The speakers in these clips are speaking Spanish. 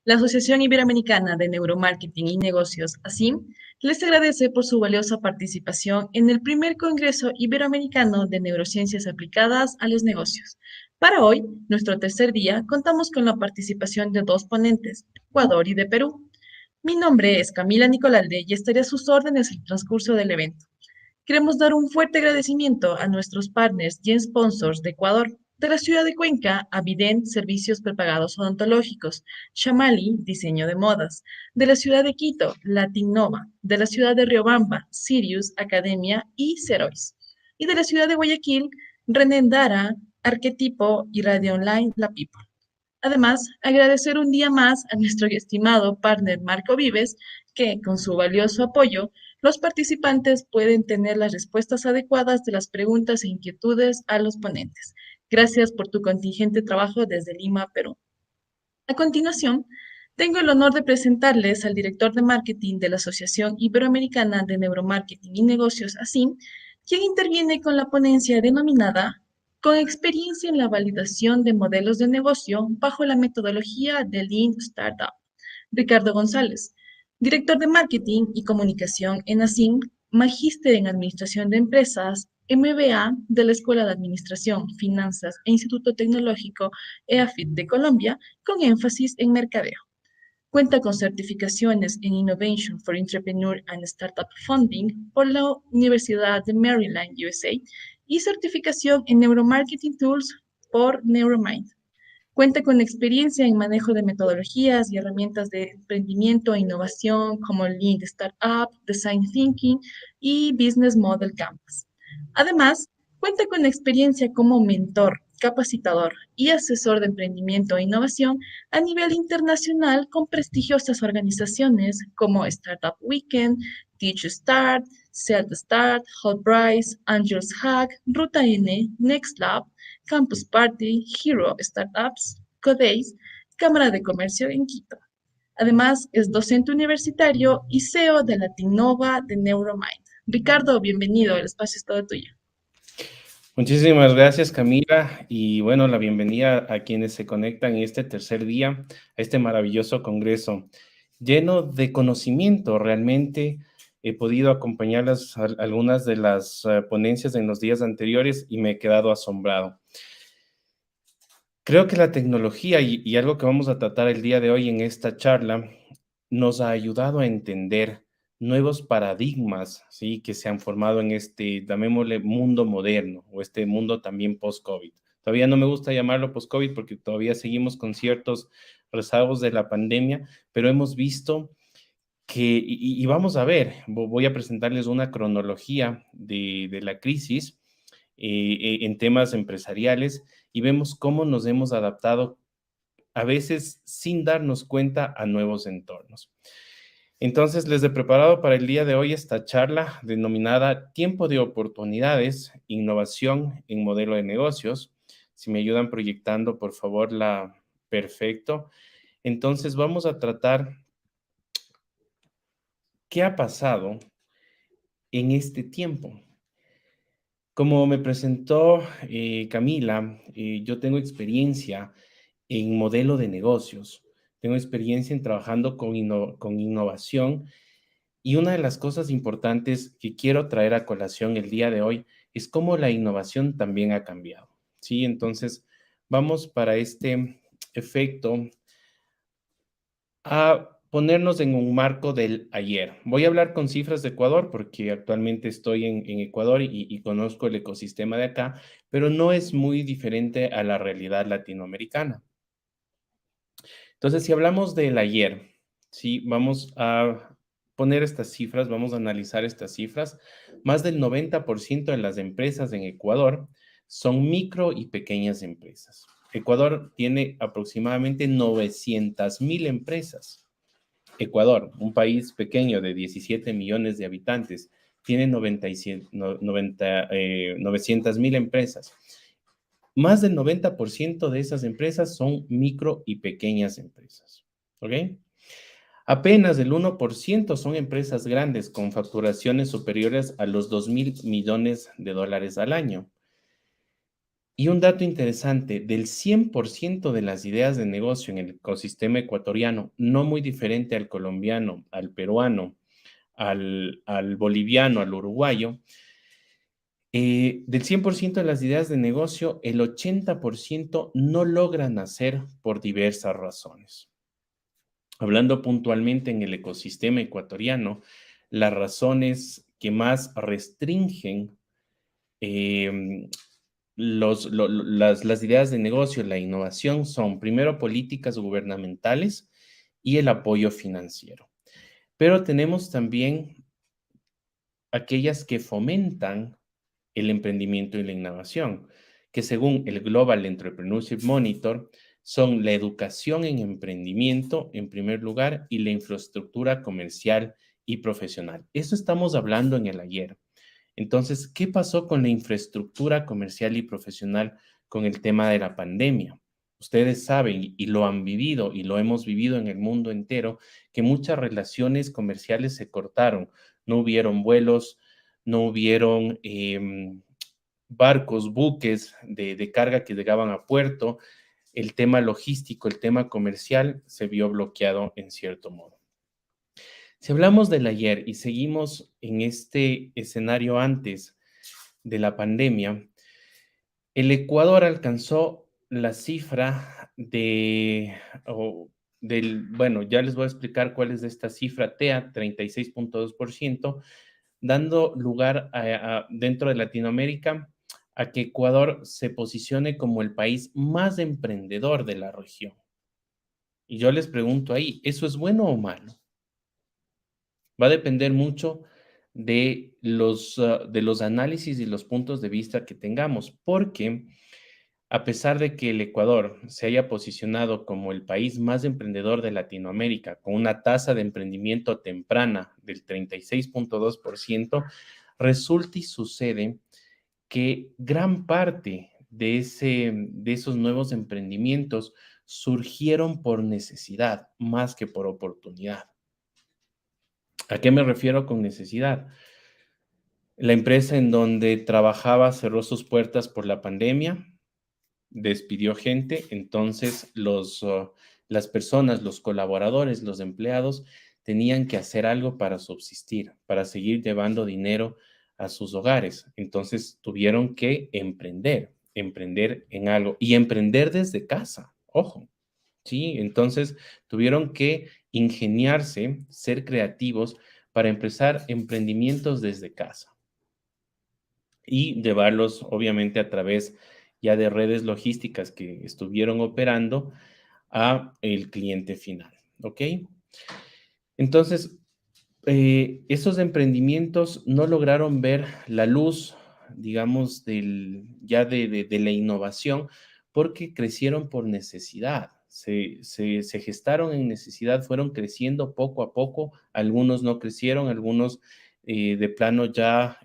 La Asociación Iberoamericana de Neuromarketing y Negocios, ASIM, les agradece por su valiosa participación en el primer Congreso Iberoamericano de Neurociencias Aplicadas a los Negocios. Para hoy, nuestro tercer día, contamos con la participación de dos ponentes, de Ecuador y de Perú. Mi nombre es Camila Nicolalde y estaré a sus órdenes en el transcurso del evento. Queremos dar un fuerte agradecimiento a nuestros partners y sponsors de Ecuador, de la ciudad de Cuenca, Avident, Servicios Prepagados Odontológicos, Shamali, Diseño de Modas, de la ciudad de Quito, Latinnova, de la ciudad de Riobamba, Sirius, Academia y Cerois, y de la ciudad de Guayaquil, Renendara, Arquetipo y Radio Online La People. Además, agradecer un día más a nuestro estimado partner Marco Vives, que con su valioso apoyo, los participantes pueden tener las respuestas adecuadas de las preguntas e inquietudes a los ponentes. Gracias por tu contingente trabajo desde Lima, Perú. A continuación, tengo el honor de presentarles al director de marketing de la Asociación Iberoamericana de Neuromarketing y Negocios, ASIM, quien interviene con la ponencia denominada Con experiencia en la validación de modelos de negocio bajo la metodología de Lean Startup. Ricardo González, director de marketing y comunicación en ASIM, magíster en administración de empresas, MBA de la Escuela de Administración, Finanzas e Instituto Tecnológico EAFIT de Colombia, con énfasis en mercadeo. Cuenta con certificaciones en Innovation for Entrepreneur and Startup Funding por la Universidad de Maryland, USA, y certificación en Neuromarketing Tools por Neuromind. Cuenta con experiencia en manejo de metodologías y herramientas de emprendimiento e innovación como Lean Startup, Design Thinking y Business Model Canvas. Además, cuenta con experiencia como mentor, capacitador y asesor de emprendimiento e innovación a nivel internacional con prestigiosas organizaciones como Startup Weekend, Teach Start, Set Start, Hot Price, Angels Hack, Ruta N, Next Lab, Campus Party, Hero Startups, Codeis, Cámara de Comercio en Quito. Además, es docente universitario y CEO de Latinnova de Neuromind. Ricardo, bienvenido, el espacio es todo tuyo. Muchísimas gracias, Camila, y bueno, la bienvenida a quienes se conectan en este tercer día, a este maravilloso congreso, lleno de conocimiento. Realmente he podido acompañar algunas de las ponencias en los días anteriores y me he quedado asombrado. Creo que la tecnología y algo que vamos a tratar el día de hoy en esta charla nos ha ayudado a entender nuevos paradigmas, ¿sí?, que se han formado en este, llamémosle, mundo moderno o este mundo también post-COVID. Todavía no me gusta llamarlo post-COVID porque todavía seguimos con ciertos rezagos de la pandemia, pero hemos visto que, y vamos a ver, voy a presentarles una cronología de la crisis en temas empresariales y vemos cómo nos hemos adaptado a veces sin darnos cuenta a nuevos entornos. Entonces, les he preparado para el día de hoy esta charla denominada Tiempo de Oportunidades, Innovación en Modelo de Negocios. Si me ayudan proyectando, por favor, perfecto. Entonces, vamos a tratar qué ha pasado en este tiempo. Como me presentó Camila, yo tengo experiencia en modelo de negocios, tengo experiencia en trabajando con innovación, y una de las cosas importantes que quiero traer a colación el día de hoy es cómo la innovación también ha cambiado, ¿sí? Entonces, vamos para este efecto a ponernos en un marco del ayer. Voy a hablar con cifras de Ecuador porque actualmente estoy en Ecuador y conozco el ecosistema de acá, pero no es muy diferente a la realidad latinoamericana. Entonces, si hablamos del ayer, sí, vamos a poner estas cifras, vamos a analizar estas cifras. Más del 90% de las empresas en Ecuador son micro y pequeñas empresas. Ecuador tiene aproximadamente 900,000 empresas. Ecuador, un país pequeño de 17 millones de habitantes, tiene 900,000 empresas. Más del 90% de esas empresas son micro y pequeñas empresas, ¿ok? Apenas el 1% son empresas grandes con facturaciones superiores a los 2,000 millones de dólares al año. Y un dato interesante, del 100% de las ideas de negocio en el ecosistema ecuatoriano, no muy diferente al colombiano, al peruano, al boliviano, al uruguayo, del 100% de las ideas de negocio, el 80% no logran nacer por diversas razones. Hablando puntualmente en el ecosistema ecuatoriano, las razones que más restringen em, las ideas de negocio, la innovación son primero políticas gubernamentales y el apoyo financiero. Pero tenemos también aquellas que fomentan el emprendimiento y la innovación, que según el Global Entrepreneurship Monitor son la educación en emprendimiento en primer lugar y la infraestructura comercial y profesional. Eso estamos hablando en el ayer. Entonces, ¿qué pasó con la infraestructura comercial y profesional con el tema de la pandemia? Ustedes saben y lo han vivido y lo hemos vivido en el mundo entero, que muchas relaciones comerciales se cortaron. No hubieron vuelos, no hubieron barcos, buques de carga que llegaban a puerto. El tema logístico, el tema comercial se vio bloqueado en cierto modo. Si hablamos del ayer y seguimos en este escenario antes de la pandemia, el Ecuador alcanzó la cifra bueno, ya les voy a explicar cuál es esta cifra TEA, 36.2%, dando lugar dentro de Latinoamérica a que Ecuador se posicione como el país más emprendedor de la región. Y yo les pregunto ahí, ¿eso es bueno o malo? Va a depender mucho de los análisis y los puntos de vista que tengamos, porque a pesar de que el Ecuador se haya posicionado como el país más emprendedor de Latinoamérica, con una tasa de emprendimiento temprana del 36.2%, resulta y sucede que gran parte de esos nuevos emprendimientos surgieron por necesidad más que por oportunidad. ¿A qué me refiero con necesidad? La empresa en donde trabajaba cerró sus puertas por la pandemia, despidió gente, entonces las personas, los colaboradores, los empleados tenían que hacer algo para subsistir, para seguir llevando dinero a sus hogares. Entonces tuvieron que emprender en algo y emprender desde casa, ojo. Sí, entonces tuvieron que ingeniarse, ser creativos para empezar emprendimientos desde casa y llevarlos obviamente a través ya de redes logísticas que estuvieron operando a el cliente final, ¿ok? Entonces, esos emprendimientos no lograron ver la luz, digamos, ya de la innovación, porque crecieron por necesidad. Se gestaron en necesidad, fueron creciendo poco a poco. Algunos no crecieron, algunos de plano ya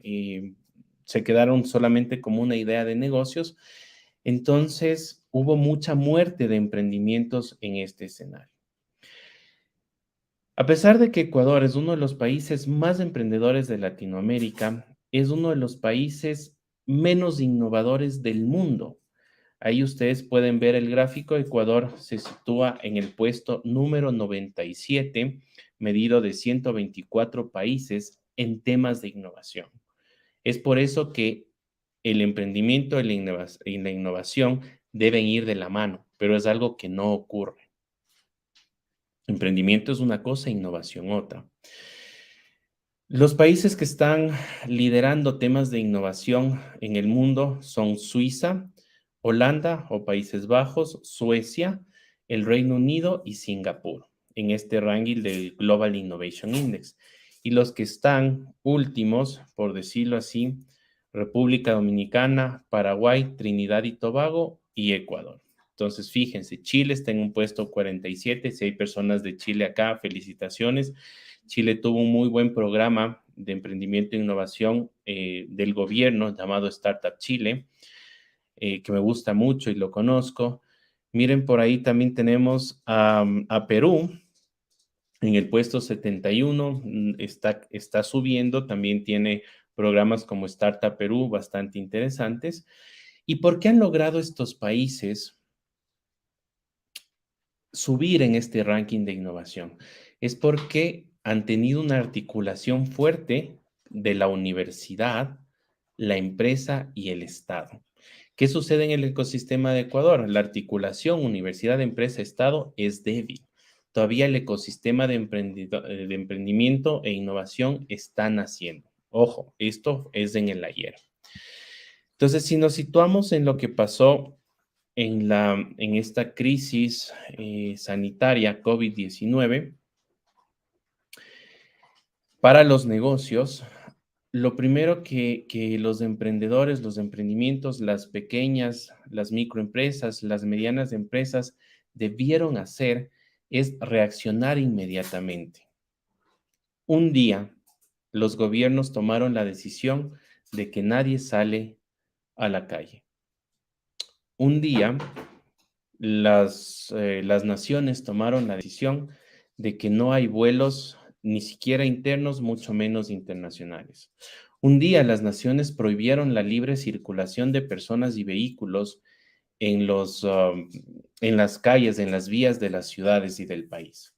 se quedaron solamente como una idea de negocios. Entonces, hubo mucha muerte de emprendimientos en este escenario. A pesar de que Ecuador es uno de los países más emprendedores de Latinoamérica, es uno de los países menos innovadores del mundo. Ahí ustedes pueden ver el gráfico. Ecuador se sitúa en el puesto número 97, medido de 124 países en temas de innovación. Es por eso que el emprendimiento y la innovación deben ir de la mano, pero es algo que no ocurre. Emprendimiento es una cosa, innovación otra. Los países que están liderando temas de innovación en el mundo son Suiza, Holanda o Países Bajos, Suecia, el Reino Unido y Singapur, en este ranking del Global Innovation Index. Y los que están últimos, por decirlo así, República Dominicana, Paraguay, Trinidad y Tobago y Ecuador. Entonces, fíjense, Chile está en un puesto 47. Si hay personas de Chile acá, felicitaciones. Chile tuvo un muy buen programa de emprendimiento e innovación del gobierno llamado Startup Chile, que me gusta mucho y lo conozco. Miren, por ahí también tenemos a Perú en el puesto 71, está subiendo, también tiene programas como Startup Perú bastante interesantes. ¿Y por qué han logrado estos países subir en este ranking de innovación? Es porque han tenido una articulación fuerte de la universidad, la empresa y el Estado. ¿Qué sucede en el ecosistema de Ecuador? La articulación universidad, empresa, Estado es débil. Todavía el ecosistema de emprendimiento e innovación está naciendo. Ojo, esto es en el ayer. Entonces, si nos situamos en lo que pasó en esta crisis sanitaria COVID-19, para los negocios, lo primero que los emprendedores, los emprendimientos, las pequeñas, las microempresas, las medianas empresas debieron hacer es reaccionar inmediatamente. Un día, los gobiernos tomaron la decisión de que nadie sale a la calle. Un día, las naciones tomaron la decisión de que no hay vuelos ni siquiera internos, mucho menos internacionales. Un día las naciones prohibieron la libre circulación de personas y vehículos en en las calles, en las vías de las ciudades y del país.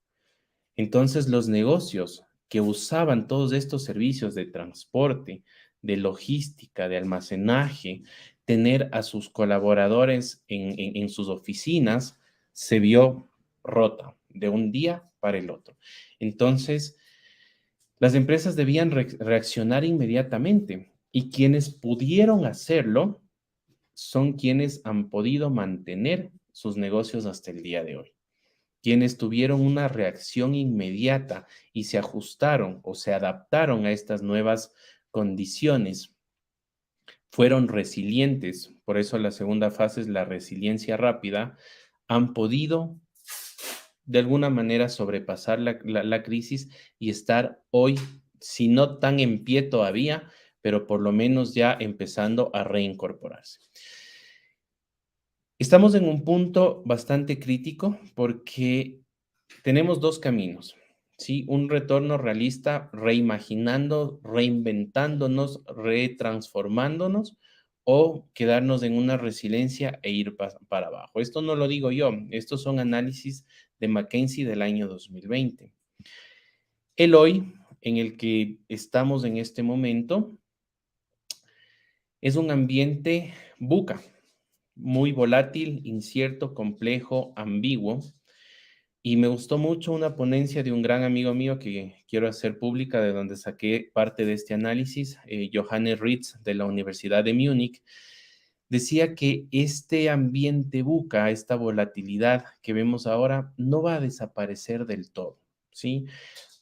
Entonces, los negocios que usaban todos estos servicios de transporte, de logística, de almacenaje, tener a sus colaboradores en sus oficinas, se vio rota de un día para el otro. Entonces, las empresas debían reaccionar inmediatamente y quienes pudieron hacerlo son quienes han podido mantener sus negocios hasta el día de hoy. Quienes tuvieron una reacción inmediata y se ajustaron o se adaptaron a estas nuevas condiciones, fueron resilientes. Por eso la segunda fase es la resiliencia rápida. Han podido de alguna manera sobrepasar la crisis y estar hoy, si no tan en pie todavía, pero por lo menos ya empezando a reincorporarse. Estamos en un punto bastante crítico porque tenemos dos caminos, ¿sí? Un retorno realista, reimaginando, reinventándonos, retransformándonos, o quedarnos en una resiliencia e ir para abajo. Esto no lo digo yo, estos son análisis de McKinsey del año 2020. El hoy en el que estamos en este momento es un ambiente buca, muy volátil, incierto, complejo, ambiguo. Y me gustó mucho una ponencia de un gran amigo mío que quiero hacer pública, de donde saqué parte de este análisis, Johannes Ritz, de la Universidad de Múnich. Decía que este ambiente buca, esta volatilidad que vemos ahora, no va a desaparecer del todo, ¿sí?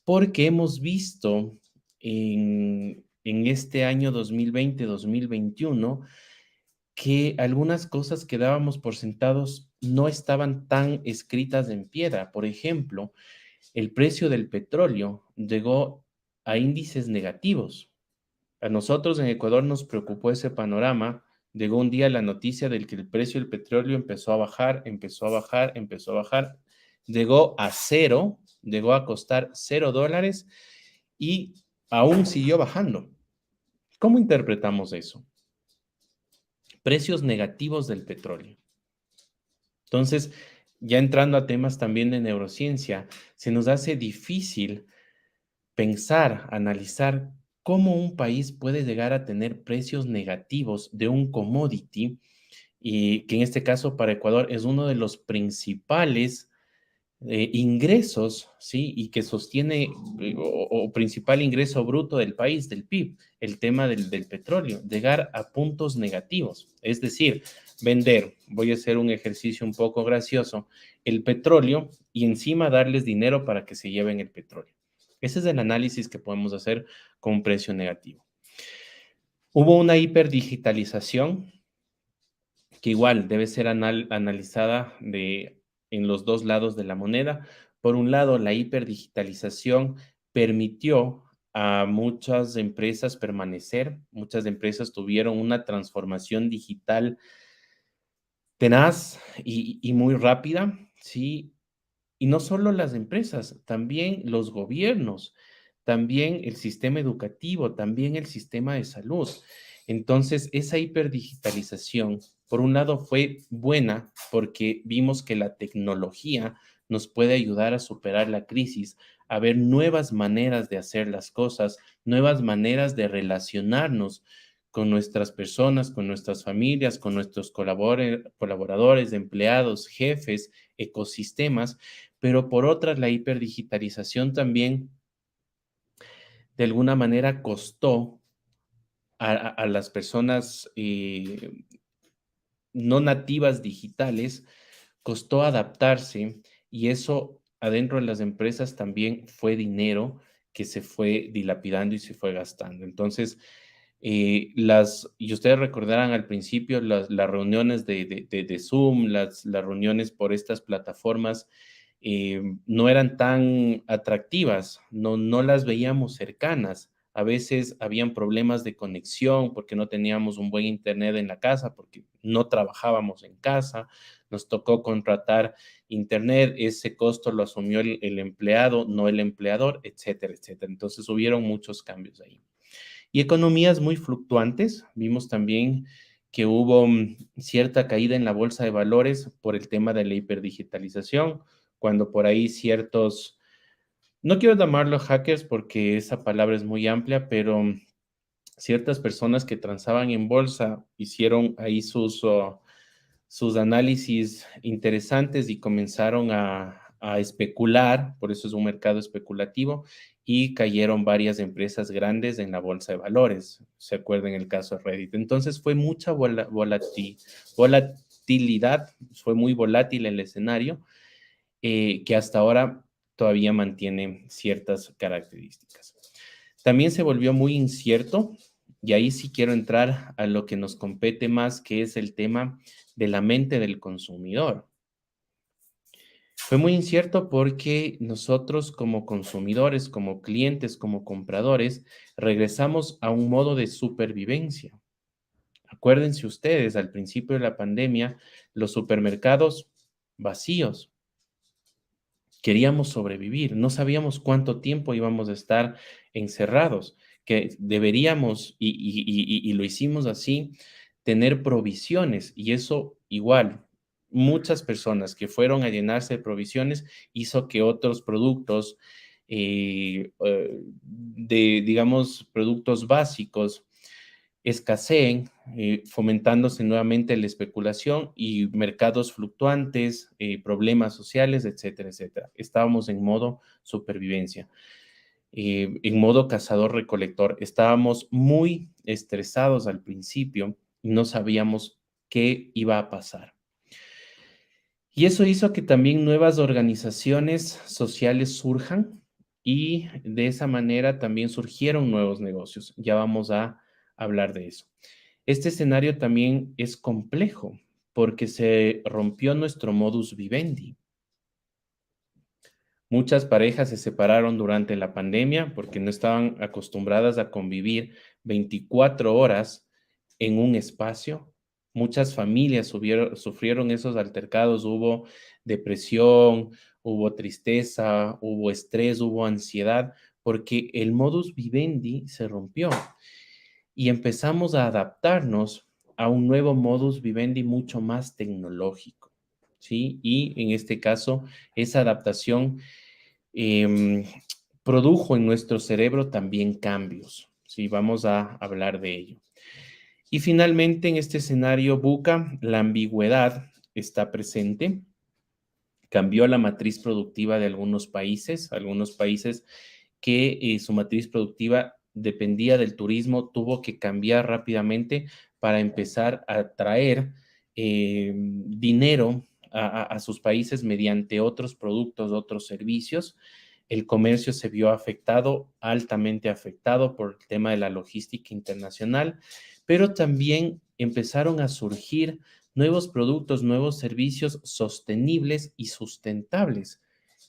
Porque hemos visto en este año 2020-2021 que algunas cosas que dábamos por sentados no estaban tan escritas en piedra. Por ejemplo, el precio del petróleo llegó a índices negativos. A nosotros en Ecuador nos preocupó ese panorama. Llegó un día la noticia del que el precio del petróleo empezó a bajar, empezó a bajar, empezó a bajar. Llegó a cero, llegó a costar $0 y aún siguió bajando. ¿Cómo interpretamos eso? Precios negativos del petróleo. Entonces, ya entrando a temas también de neurociencia, se nos hace difícil pensar, analizar cómo un país puede llegar a tener precios negativos de un commodity y que en este caso para Ecuador es uno de los principales ingresos, ¿sí? Y que sostiene o principal ingreso bruto del país, del PIB, el tema del petróleo, llegar a puntos negativos. Es decir, vender, voy a hacer un ejercicio un poco gracioso, el petróleo y encima darles dinero para que se lleven el petróleo. Ese es el análisis que podemos hacer con un precio negativo. Hubo una hiperdigitalización que igual debe ser analizada en los dos lados de la moneda. Por un lado, la hiperdigitalización permitió a muchas empresas permanecer, muchas empresas tuvieron una transformación digital tenaz y muy rápida, ¿sí? Y no solo las empresas, también los gobiernos, también el sistema educativo, también el sistema de salud. Entonces, esa hiperdigitalización, por un lado, fue buena porque vimos que la tecnología nos puede ayudar a superar la crisis, a ver nuevas maneras de hacer las cosas, nuevas maneras de relacionarnos con nuestras personas, con nuestras familias, con nuestros colaboradores, empleados, jefes, ecosistemas, pero por otra, la hiperdigitalización también de alguna manera costó a las personas no nativas digitales, costó adaptarse y eso adentro de las empresas también fue dinero que se fue dilapidando y se fue gastando. Entonces, y ustedes recordarán al principio las reuniones de Zoom, las reuniones por estas plataformas, no eran tan atractivas, no las veíamos cercanas. A veces habían problemas de conexión porque no teníamos un buen internet en la casa, porque no trabajábamos en casa, nos tocó contratar internet, ese costo lo asumió el empleado, no el empleador, etcétera, etcétera. Entonces hubieron muchos cambios ahí. Y economías muy fluctuantes. Vimos también que hubo cierta caída en la bolsa de valores por el tema de la hiperdigitalización, cuando por ahí ciertos, no quiero llamarlos hackers porque esa palabra es muy amplia, pero ciertas personas que transaban en bolsa hicieron ahí sus análisis interesantes y comenzaron a especular, por eso es un mercado especulativo, y cayeron varias empresas grandes en la bolsa de valores. ¿Se acuerdan el caso de Reddit? Entonces fue mucha volatilidad, fue muy volátil el escenario, que hasta ahora todavía mantiene ciertas características. También se volvió muy incierto, y ahí sí quiero entrar a lo que nos compete más, que es el tema de la mente del consumidor. Fue muy incierto porque nosotros como consumidores, como clientes, como compradores, regresamos a un modo de supervivencia. Acuérdense ustedes, al principio de la pandemia, los supermercados vacíos. Queríamos sobrevivir, no sabíamos cuánto tiempo íbamos a estar encerrados, que deberíamos, y lo hicimos así, tener provisiones, y eso igual, muchas personas que fueron a llenarse de provisiones hizo que otros productos, digamos, productos básicos, escaseen, fomentándose nuevamente la especulación y mercados fluctuantes, problemas sociales, etcétera, etcétera. Estábamos en modo supervivencia, en modo cazador-recolector. Estábamos muy estresados al principio y no sabíamos qué iba a pasar. Y eso hizo que también nuevas organizaciones sociales surjan y de esa manera también surgieron nuevos negocios. Ya vamos a hablar de eso. Este escenario también es complejo porque se rompió nuestro modus vivendi. Muchas parejas se separaron durante la pandemia porque no estaban acostumbradas a convivir 24 horas en un espacio. Muchas familias sufrieron esos altercados, hubo depresión, hubo tristeza, hubo estrés, hubo ansiedad, porque el modus vivendi se rompió y empezamos a adaptarnos a un nuevo modus vivendi mucho más tecnológico, ¿sí? Y en este caso, esa adaptación em, produjo en nuestro cerebro también cambios, ¿sí? Vamos a hablar de ello. Y finalmente, en este escenario buca, la ambigüedad está presente. Cambió la matriz productiva de algunos países que su matriz productiva dependía del turismo, tuvo que cambiar rápidamente para empezar a traer dinero a sus países mediante otros productos, otros servicios. El comercio se vio afectado, altamente afectado por el tema de la logística internacional, pero también empezaron a surgir nuevos productos, nuevos servicios sostenibles y sustentables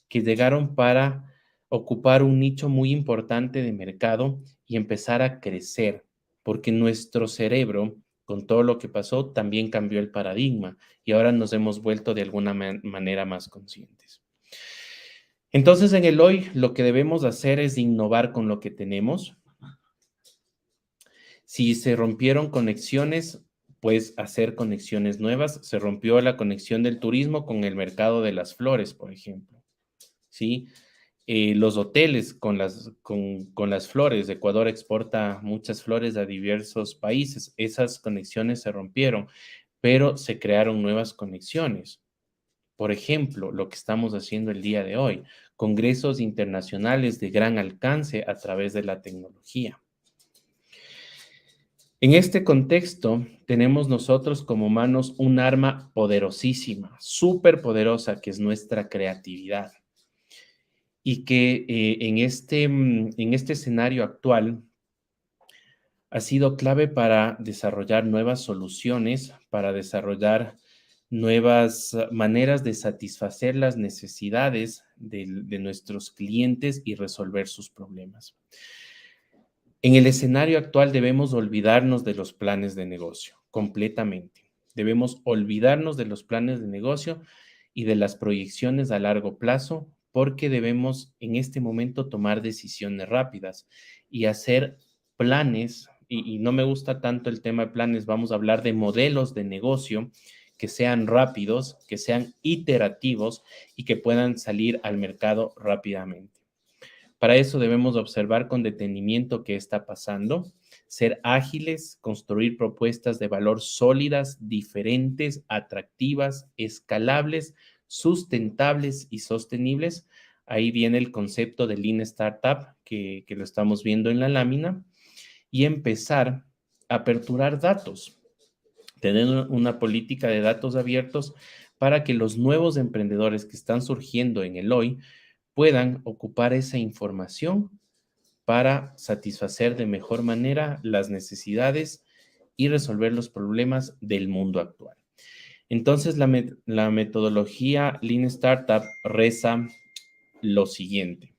que llegaron para ocupar un nicho muy importante de mercado y empezar a crecer, porque nuestro cerebro, con todo lo que pasó, también cambió el paradigma y ahora nos hemos vuelto de alguna manera más conscientes. Entonces, en el hoy, lo que debemos hacer es innovar con lo que tenemos, Si se rompieron conexiones, pues hacer conexiones nuevas. Se rompió la conexión del turismo con el mercado de las flores, por ejemplo, ¿sí? Los hoteles con las flores. Ecuador exporta muchas flores a diversos países. Esas conexiones se rompieron, pero se crearon nuevas conexiones. Por ejemplo, lo que estamos haciendo el día de hoy, congresos internacionales de gran alcance a través de la tecnología. En este contexto, tenemos nosotros como humanos un arma poderosísima, súper poderosa, que es nuestra creatividad. Y que en este escenario actual ha sido clave para desarrollar nuevas soluciones, para desarrollar nuevas maneras de satisfacer las necesidades de nuestros clientes y resolver sus problemas. En el escenario actual debemos olvidarnos de los planes de negocio completamente. Debemos olvidarnos de los planes de negocio y de las proyecciones a largo plazo, porque debemos en este momento tomar decisiones rápidas y hacer planes. Y no me gusta tanto el tema de planes, vamos a hablar de modelos de negocio que sean rápidos, que sean iterativos y que puedan salir al mercado rápidamente. Para eso debemos observar con detenimiento qué está pasando, ser ágiles, construir propuestas de valor sólidas, diferentes, atractivas, escalables, sustentables y sostenibles. Ahí viene el concepto de Lean Startup, que lo estamos viendo en la lámina, y empezar a aperturar datos, tener una política de datos abiertos para que los nuevos emprendedores que están surgiendo en el hoy puedan ocupar esa información para satisfacer de mejor manera las necesidades y resolver los problemas del mundo actual. Entonces, la metodología Lean Startup reza lo siguiente.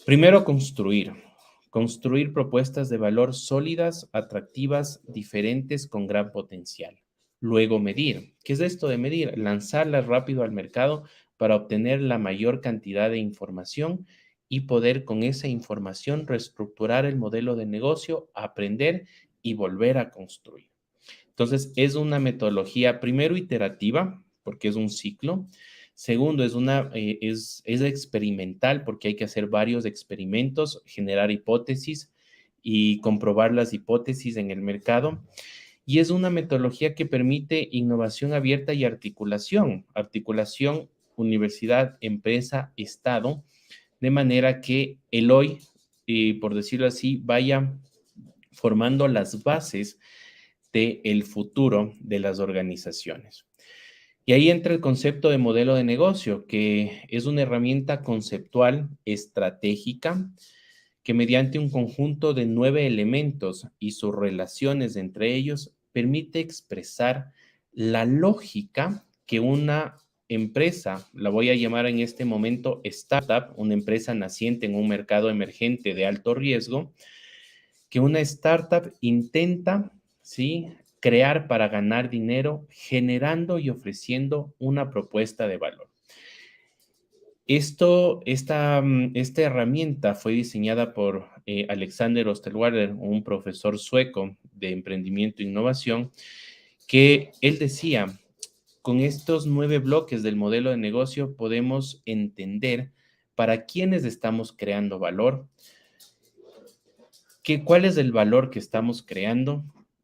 Primero, construir propuestas de valor sólidas, atractivas, diferentes, con gran potencial. Luego, medir. ¿Qué es esto de medir? Lanzarlas rápido al mercado para obtener la mayor cantidad de información y poder con esa información reestructurar el modelo de negocio, aprender y volver a construir. Entonces, es una metodología primero iterativa, porque es un ciclo. Segundo, es experimental, porque hay que hacer varios experimentos, generar hipótesis y comprobar las hipótesis en el mercado. Y es una metodología que permite innovación abierta y articulación universidad, empresa, Estado, de manera que el hoy, por decirlo así, vaya formando las bases del futuro de las organizaciones. Y ahí entra el concepto de modelo de negocio, que es una herramienta conceptual estratégica que mediante un conjunto de 9 elementos y sus relaciones entre ellos permite expresar la lógica que una empresa, la voy a llamar en este momento startup, una empresa naciente en un mercado emergente de alto riesgo, que una startup intenta, ¿sí?, crear para ganar dinero, generando y ofreciendo una propuesta de valor. Esta herramienta fue diseñada por Alexander Osterwalder, un profesor sueco de emprendimiento e innovación, que él decía, con estos 9 bloques del modelo de negocio podemos entender para quiénes estamos creando valor, ¿cuál es el valor que estamos creando?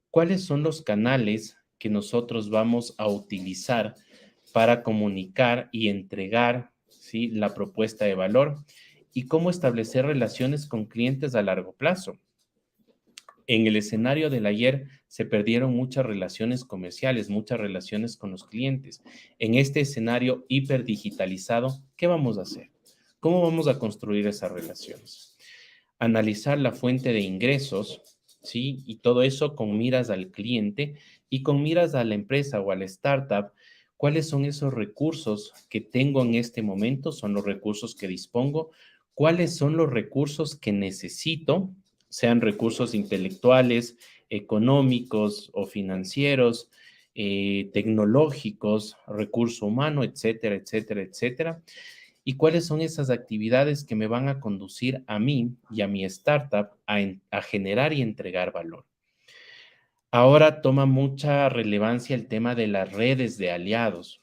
¿Cuáles son los canales que nosotros vamos a utilizar para comunicar y entregar, ¿sí?, la propuesta de valor? ¿Y cómo establecer relaciones con clientes a largo plazo? En el escenario del ayer se perdieron muchas relaciones comerciales, muchas relaciones con los clientes. En este escenario hiperdigitalizado, ¿qué vamos a hacer? ¿Cómo vamos a construir esas relaciones? Analizar la fuente de ingresos, ¿sí? Y todo eso con miras al cliente y con miras a la empresa o a la startup. ¿Cuáles son esos recursos que tengo en este momento? Son los recursos que dispongo. ¿Cuáles son los recursos que necesito? Sean recursos intelectuales, económicos o financieros, tecnológicos, recurso humano, etcétera, etcétera, etcétera. y cuáles son esas actividades que me van a conducir a mí y a mi startup a generar y entregar valor. Ahora toma mucha relevancia el tema de las redes de aliados,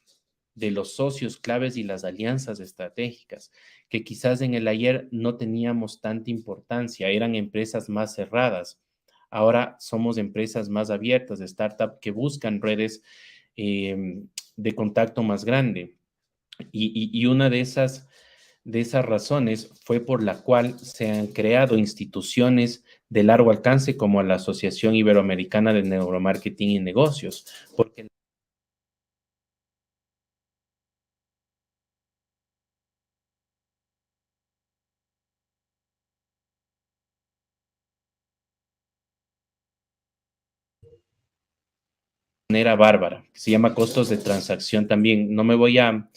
de los socios claves y las alianzas estratégicas, que quizás en el ayer no teníamos tanta importancia, eran empresas más cerradas. Ahora somos empresas más abiertas, de startup que buscan redes de contacto más grande. Y una de esas razones fue por la cual se han creado instituciones de largo alcance como la Asociación Iberoamericana de Neuromarketing y Negocios, porque de manera bárbara, que se llama costos de transacción también. No me voy a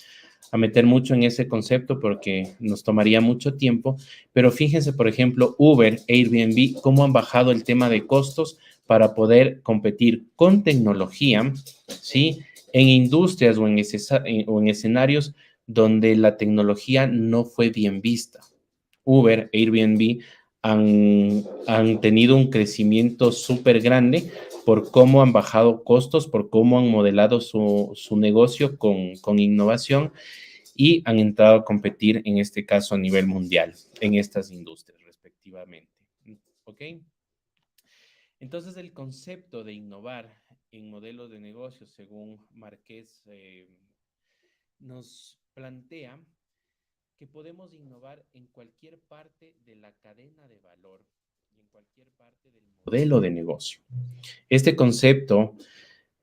meter mucho en ese concepto porque nos tomaría mucho tiempo, pero fíjense, por ejemplo, Uber, Airbnb, cómo han bajado el tema de costos para poder competir con tecnología, ¿sí? En industrias o en escenarios donde la tecnología no fue bien vista. Uber, Airbnb han tenido un crecimiento súper grande por cómo han bajado costos, por cómo han modelado su negocio con innovación y han entrado a competir, en este caso, a nivel mundial, en estas industrias, respectivamente. ¿Ok? Entonces, el concepto de innovar en modelos de negocio, según Marqués, nos plantea que podemos innovar en cualquier parte de la cadena de valor y en cualquier parte del modelo de negocio. Este concepto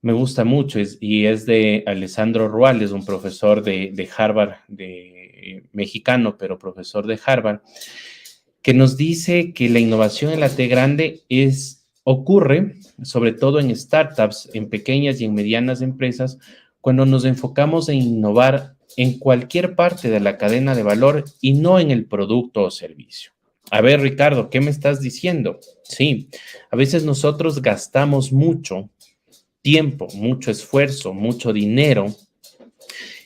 me gusta mucho y es de Alessandro Ruales, un profesor de Harvard, mexicano, pero profesor de Harvard, que nos dice que la innovación en la T grande ocurre sobre todo en startups, en pequeñas y en medianas empresas, cuando nos enfocamos en innovar en cualquier parte de la cadena de valor y no en el producto o servicio. A ver, Ricardo, ¿qué me estás diciendo? Sí, a veces nosotros gastamos mucho tiempo, mucho esfuerzo, mucho dinero.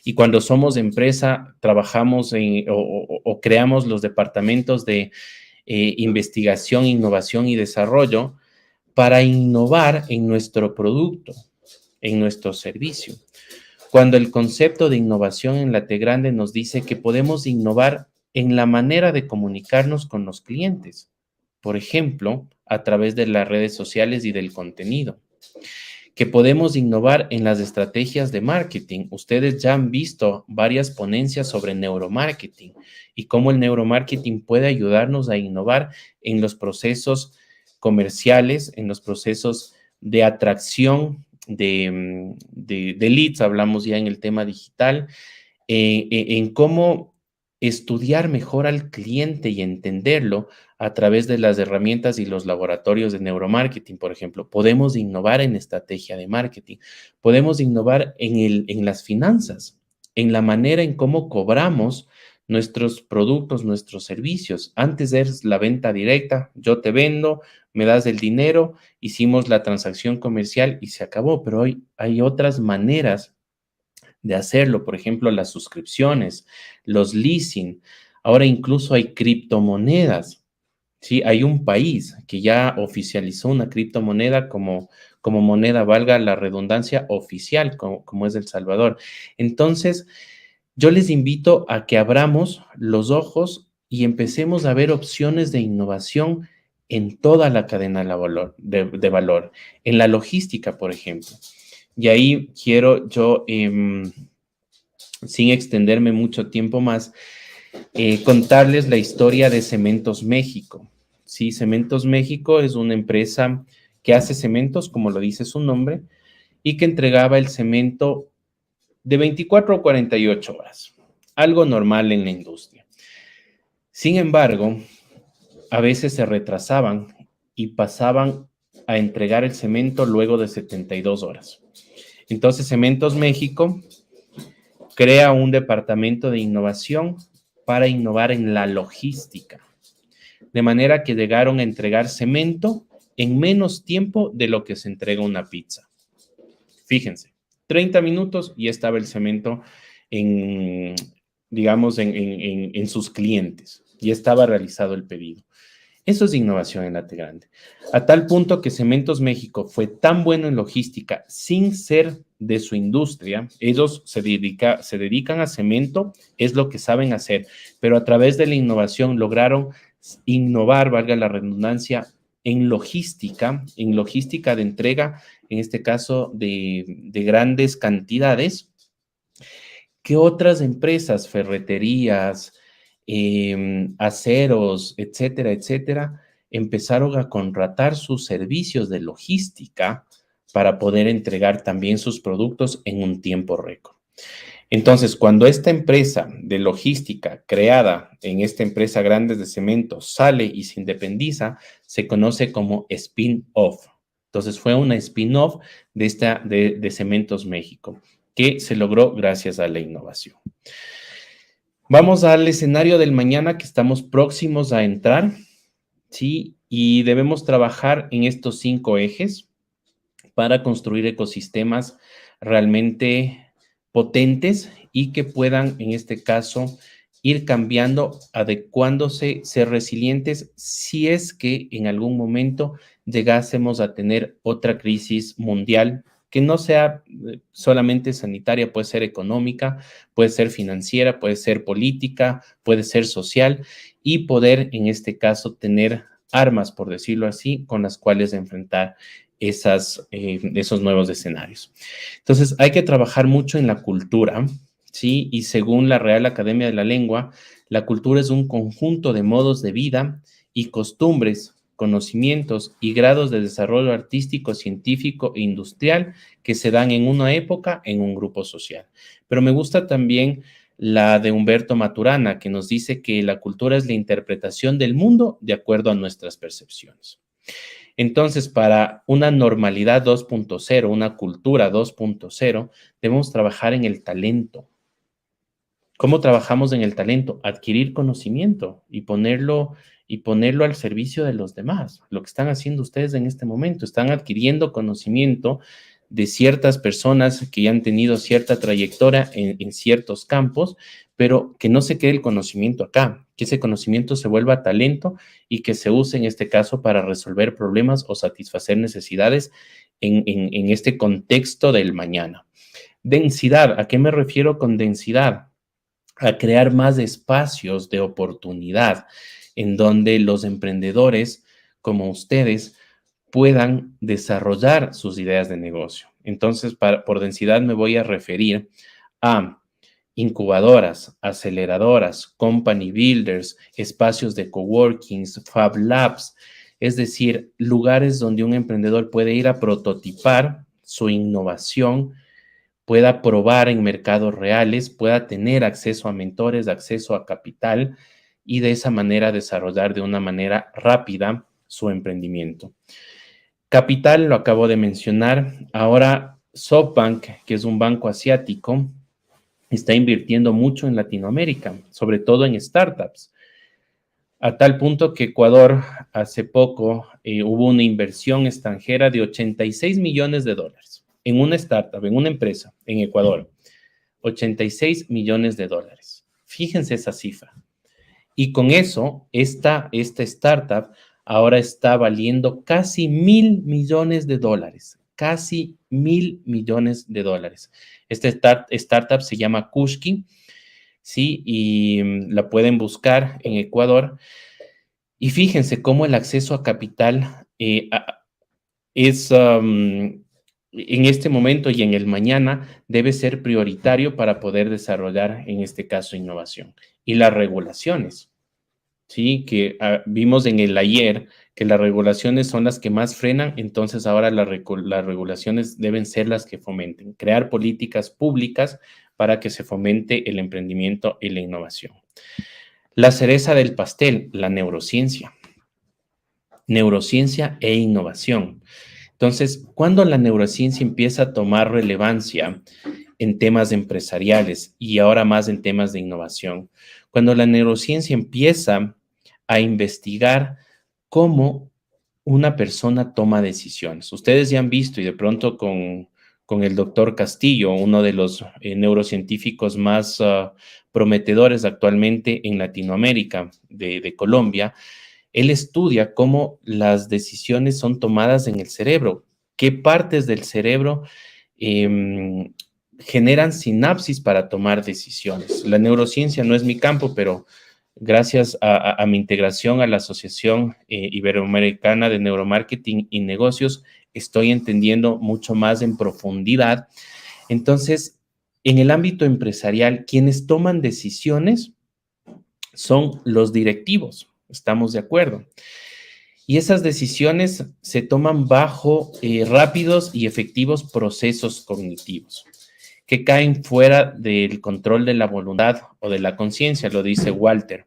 Y cuando somos empresa, trabajamos o creamos los departamentos de investigación, innovación y desarrollo para innovar en nuestro producto, en nuestro servicio. Cuando el concepto de innovación en la T grande nos dice que podemos innovar en la manera de comunicarnos con los clientes, por ejemplo, a través de las redes sociales y del contenido, que podemos innovar en las estrategias de marketing. Ustedes ya han visto varias ponencias sobre neuromarketing y cómo el neuromarketing puede ayudarnos a innovar en los procesos comerciales, en los procesos de atracción de leads, hablamos ya en el tema digital, en cómo estudiar mejor al cliente y entenderlo a través de las herramientas y los laboratorios de neuromarketing, por ejemplo. Podemos innovar en estrategia de marketing, podemos innovar en las finanzas, en la manera en cómo cobramos nuestros productos, nuestros servicios. Antes es la venta directa, yo te vendo, me das el dinero, hicimos la transacción comercial y se acabó, pero hoy hay otras maneras de hacerlo, por ejemplo, las suscripciones, los leasing, ahora incluso hay criptomonedas. Sí, hay un país que ya oficializó una criptomoneda como moneda, valga la redundancia, oficial, como es El Salvador. Entonces, yo les invito a que abramos los ojos y empecemos a ver opciones de innovación en toda la cadena de valor, en la logística, por ejemplo. Y ahí quiero yo, sin extenderme mucho tiempo más, contarles la historia de Cementos México. Sí, Cementos México es una empresa que hace cementos, como lo dice su nombre, y que entregaba el cemento de 24 a 48 horas, algo normal en la industria. Sin embargo, a veces se retrasaban y pasaban a entregar el cemento luego de 72 horas. Entonces, Cementos México crea un departamento de innovación para innovar en la logística, de manera que llegaron a entregar cemento en menos tiempo de lo que se entrega una pizza. Fíjense, 30 minutos y estaba el cemento en digamos, en sus clientes. Ya estaba realizado el pedido. Eso es innovación en late grande. A tal punto que Cementos México fue tan bueno en logística sin ser de su industria. Ellos se dedican a cemento, es lo que saben hacer, pero a través de la innovación lograron innovar, valga la redundancia, en logística de entrega, en este caso de grandes cantidades, que otras empresas, ferreterías, aceros, etcétera, etcétera, empezaron a contratar sus servicios de logística para poder entregar también sus productos en un tiempo récord. Entonces, cuando esta empresa de logística creada en esta empresa Grandes de Cemento sale y se independiza, se conoce como spin-off. Entonces, fue una spin-off de Cementos México, que se logró gracias a la innovación. Vamos al escenario del mañana que estamos próximos a entrar, ¿sí? Y debemos trabajar en estos 5 ejes para construir ecosistemas realmente potentes y que puedan, en este caso, ir cambiando, adecuándose, ser resilientes si es que en algún momento llegásemos a tener otra crisis mundial que no sea solamente sanitaria, puede ser económica, puede ser financiera, puede ser política, puede ser social, y poder, en este caso, tener armas, por decirlo así, con las cuales enfrentar esos nuevos escenarios. Entonces, hay que trabajar mucho en la cultura, ¿sí? Y según la Real Academia de la Lengua, la cultura es un conjunto de modos de vida y costumbres, conocimientos y grados de desarrollo artístico, científico e industrial que se dan en una época en un grupo social. Pero me gusta también la de Humberto Maturana, que nos dice que la cultura es la interpretación del mundo de acuerdo a nuestras percepciones. Entonces, para una normalidad 2.0, una cultura 2.0, debemos trabajar en el talento. ¿Cómo trabajamos en el talento? Adquirir conocimiento y ponerlo al servicio de los demás. Lo que están haciendo ustedes en este momento, están adquiriendo conocimiento de ciertas personas que ya han tenido cierta trayectoria en ciertos campos, pero que no se quede el conocimiento acá, que ese conocimiento se vuelva talento y que se use en este caso para resolver problemas o satisfacer necesidades en este contexto del mañana. Densidad, ¿a qué me refiero con densidad? A crear más espacios de oportunidad en donde los emprendedores como ustedes puedan desarrollar sus ideas de negocio. Entonces, por densidad me voy a referir a incubadoras, aceleradoras, company builders, espacios de coworkings, fab labs, es decir, lugares donde un emprendedor puede ir a prototipar su innovación, pueda probar en mercados reales, pueda tener acceso a mentores, acceso a capital y de esa manera desarrollar de una manera rápida su emprendimiento. Capital, lo acabo de mencionar. Ahora SoftBank, que es un banco asiático, está invirtiendo mucho en Latinoamérica, sobre todo en startups, a tal punto que Ecuador hace poco hubo una inversión extranjera de 86 millones de dólares en una startup, en una empresa en Ecuador. 86 millones de dólares. Fíjense esa cifra. Y con eso, esta startup ahora está valiendo casi 1.000 millones de dólares. Casi 1.000 millones de dólares. Esta startup se llama Kushki, ¿sí? Y la pueden buscar en Ecuador. Y fíjense cómo el acceso a capital es en este momento y en el mañana debe ser prioritario para poder desarrollar, en este caso, innovación. Y las regulaciones, ¿sí? Que vimos en el ayer que las regulaciones son las que más frenan, entonces ahora las regulaciones deben ser las que fomenten, crear políticas públicas para que se fomente el emprendimiento y la innovación. La cereza del pastel, la neurociencia. Neurociencia e innovación. Entonces, cuando la neurociencia empieza a tomar relevancia en temas empresariales y ahora más en temas de innovación, cuando la neurociencia empieza a investigar cómo una persona toma decisiones. Ustedes ya han visto y de pronto con con el doctor Castillo, uno de los neurocientíficos más prometedores actualmente en Latinoamérica, de Colombia. Él estudia cómo las decisiones son tomadas en el cerebro, qué partes del cerebro em, generan sinapsis para tomar decisiones. La neurociencia no es mi campo, pero gracias a mi integración a la Asociación Iberoamericana de Neuromarketing y Negocios, estoy entendiendo mucho más en profundidad. Entonces, en el ámbito empresarial, quienes toman decisiones son los directivos, estamos de acuerdo. Y esas decisiones se toman bajo rápidos y efectivos procesos cognitivos que caen fuera del control de la voluntad o de la conciencia, lo dice Walter.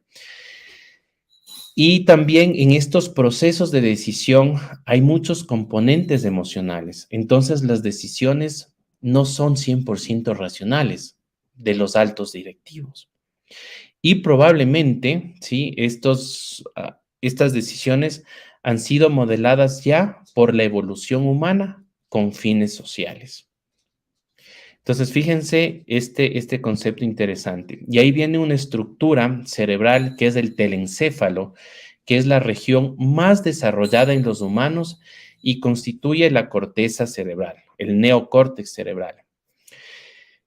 Y también en estos procesos de decisión hay muchos componentes emocionales. Entonces las decisiones no son 100% racionales de los altos directivos. Y probablemente, ¿sí? Estas decisiones han sido modeladas ya por la evolución humana con fines sociales. Entonces, fíjense este concepto interesante. Y ahí viene una estructura cerebral que es el telencéfalo, que es la región más desarrollada en los humanos y constituye la corteza cerebral, el neocórtex cerebral,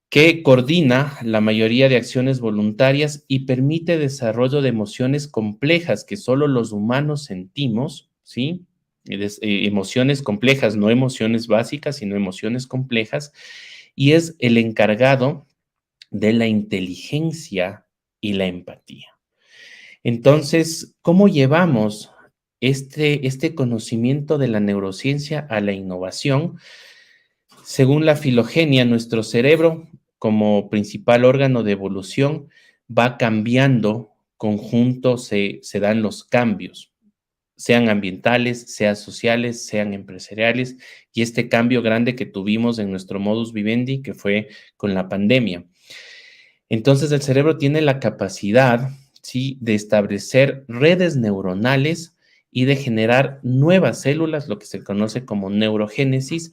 que coordina la mayoría de acciones voluntarias y permite desarrollo de emociones complejas que solo los humanos sentimos, ¿sí? Emociones complejas, no emociones básicas, sino emociones complejas, y es el encargado de la inteligencia y la empatía. Entonces, ¿cómo llevamos este conocimiento de la neurociencia a la innovación? Según la filogenia, nuestro cerebro, como principal órgano de evolución, va cambiando, conjunto se dan los cambios, sean ambientales, sean sociales, sean empresariales, y este cambio grande que tuvimos en nuestro modus vivendi, que fue con la pandemia. Entonces, el cerebro tiene la capacidad, ¿sí?, de establecer redes neuronales y de generar nuevas células, lo que se conoce como neurogénesis,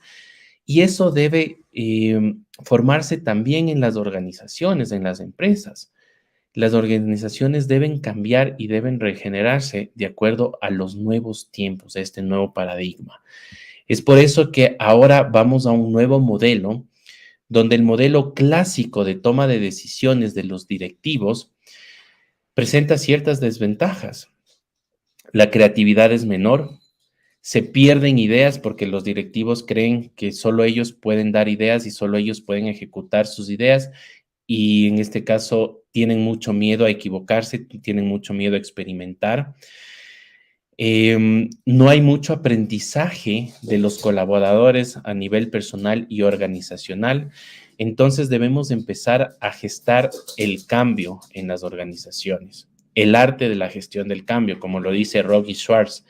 y eso debe formarse también en las organizaciones, en las empresas. Las organizaciones deben cambiar y deben regenerarse de acuerdo a los nuevos tiempos, a este nuevo paradigma. Es por eso que ahora vamos a un nuevo modelo, donde el modelo clásico de toma de decisiones de los directivos presenta ciertas desventajas. La creatividad es menor, se pierden ideas porque los directivos creen que solo ellos pueden dar ideas y solo ellos pueden ejecutar sus ideas, y en este caso tienen mucho miedo a equivocarse, tienen mucho miedo a experimentar. No hay mucho aprendizaje de los colaboradores a nivel personal y organizacional, entonces debemos empezar a gestar el cambio en las organizaciones, el arte de la gestión del cambio, como lo dice Rogi Schwartz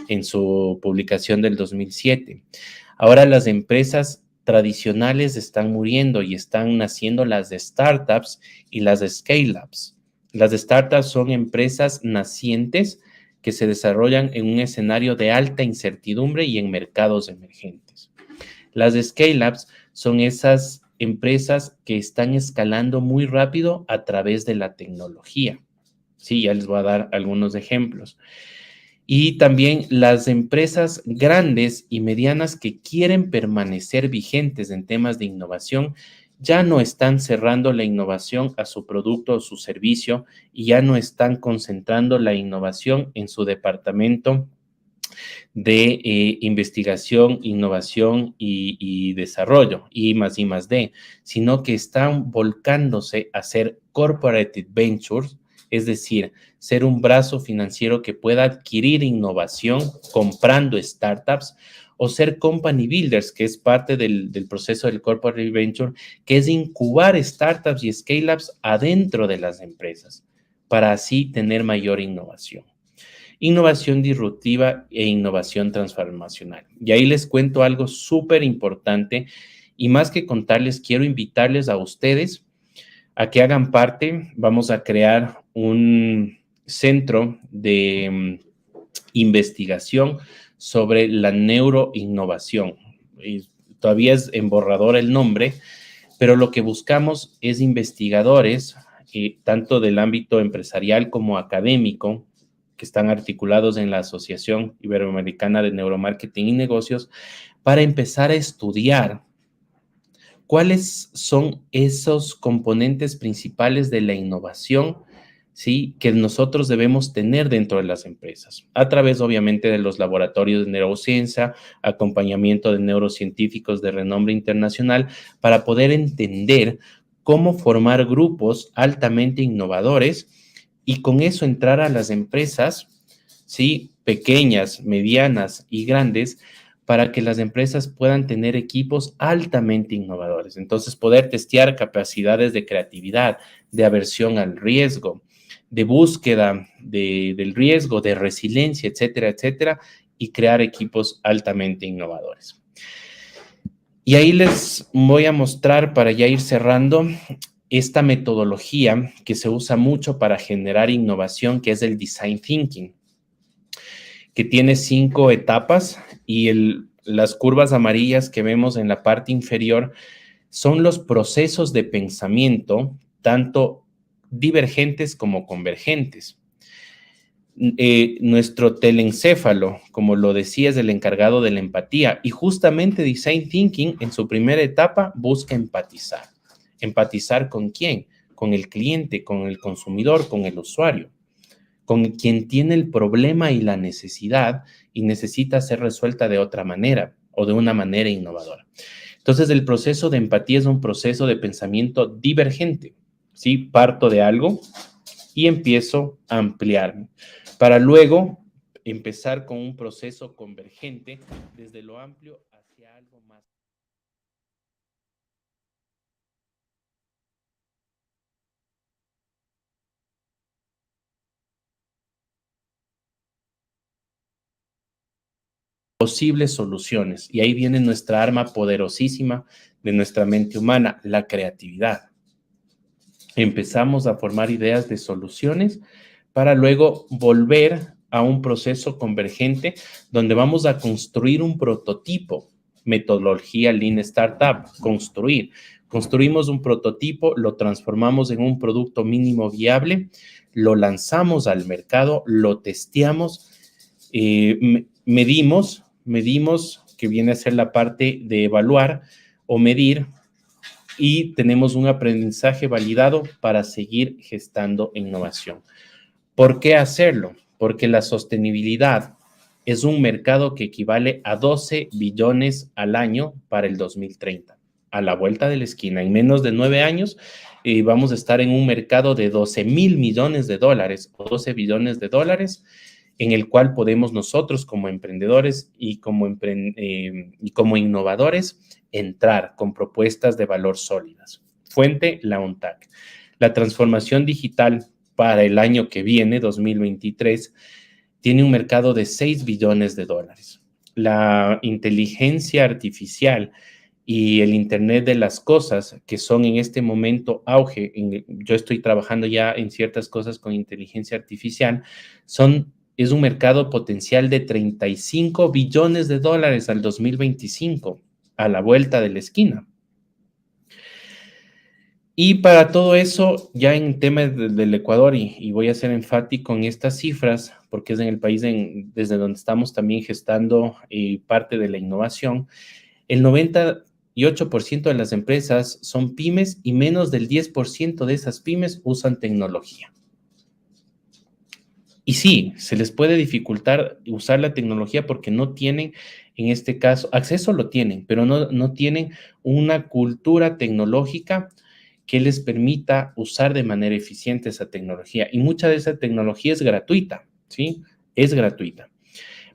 en su publicación del 2007. Ahora las empresas tradicionales están muriendo y están naciendo las de startups y las de scale-ups. Las de startups son empresas nacientes que se desarrollan en un escenario de alta incertidumbre y en mercados emergentes. Las de scale-ups son esas empresas que están escalando muy rápido a través de la tecnología. Sí, ya les voy a dar algunos ejemplos. Y también las empresas grandes y medianas que quieren permanecer vigentes en temas de innovación ya no están cerrando la innovación a su producto o su servicio y ya no están concentrando la innovación en su departamento de investigación, innovación y desarrollo, I más D, sino que están volcándose a ser corporate ventures, es decir, ser un brazo financiero que pueda adquirir innovación comprando startups, o ser company builders, que es parte del proceso del corporate venture, que es incubar startups y scale-ups adentro de las empresas, para así tener mayor innovación. Innovación disruptiva e innovación transformacional. Y ahí les cuento algo súper importante, y más que contarles, quiero invitarles a ustedes a que hagan parte. Vamos a crear un centro de investigación sobre la neuroinnovación. Y todavía es en borrador el nombre, pero lo que buscamos es investigadores, tanto del ámbito empresarial como académico, que están articulados en la Asociación Iberoamericana de Neuromarketing y Negocios, para empezar a estudiar cuáles son esos componentes principales de la innovación, ¿sí?, que nosotros debemos tener dentro de las empresas, a través obviamente de los laboratorios de neurociencia, acompañamiento de neurocientíficos de renombre internacional, para poder entender cómo formar grupos altamente innovadores y con eso entrar a las empresas, ¿sí?, pequeñas, medianas y grandes, para que las empresas puedan tener equipos altamente innovadores. Entonces, poder testear capacidades de creatividad, de aversión al riesgo, de búsqueda del riesgo, de resiliencia, etcétera, etcétera, y crear equipos altamente innovadores. Y ahí les voy a mostrar, para ya ir cerrando, esta metodología que se usa mucho para generar innovación, que es el Design Thinking, que tiene 5 etapas y las curvas amarillas que vemos en la parte inferior son los procesos de pensamiento, tanto divergentes como convergentes. Nuestro telencéfalo, como lo decía, es el encargado de la empatía, y justamente Design Thinking en su primera etapa busca empatizar. ¿Empatizar con quién? Con el cliente, con el consumidor, con el usuario, con quien tiene el problema y la necesidad y necesita ser resuelta de otra manera o de una manera innovadora. Entonces, el proceso de empatía es un proceso de pensamiento divergente, ¿sí? Parto de algo y empiezo a ampliarme, para luego empezar con un proceso convergente desde lo amplio hacia algo más. Posibles soluciones. Y ahí viene nuestra arma poderosísima de nuestra mente humana, la creatividad. Empezamos a formar ideas de soluciones para luego volver a un proceso convergente donde vamos a construir un prototipo. Metodología Lean Startup, construir. Construimos un prototipo, lo transformamos en un producto mínimo viable, lo lanzamos al mercado, lo testeamos, medimos, que viene a ser la parte de evaluar o medir, y tenemos un aprendizaje validado para seguir gestando innovación. ¿Por qué hacerlo? Porque la sostenibilidad es un mercado que equivale a 12 billones al año para el 2030, a la vuelta de la esquina. En menos de 9 años vamos a estar en un mercado de 12,000 millones de dólares o 12 billones de dólares, en el cual podemos nosotros como emprendedores y como innovadores entrar con propuestas de valor sólidas. Fuente, la ONTAC. La transformación digital para el año que viene, 2023, tiene un mercado de 6 billones de dólares. La inteligencia artificial y el Internet de las cosas, que son en este momento auge, yo estoy trabajando ya en ciertas cosas con inteligencia artificial, es un mercado potencial de 35 billones de dólares al 2025, a la vuelta de la esquina. Y para todo eso, ya en temas del Ecuador, y voy a ser enfático en estas cifras, porque es en el país desde donde estamos también gestando parte de la innovación, el 98% de las empresas son pymes y menos del 10% de esas pymes usan tecnología. Y sí, se les puede dificultar usar la tecnología porque no tienen, en este caso, acceso lo tienen, pero no tienen una cultura tecnológica que les permita usar de manera eficiente esa tecnología. Y mucha de esa tecnología es gratuita, ¿sí? Es gratuita.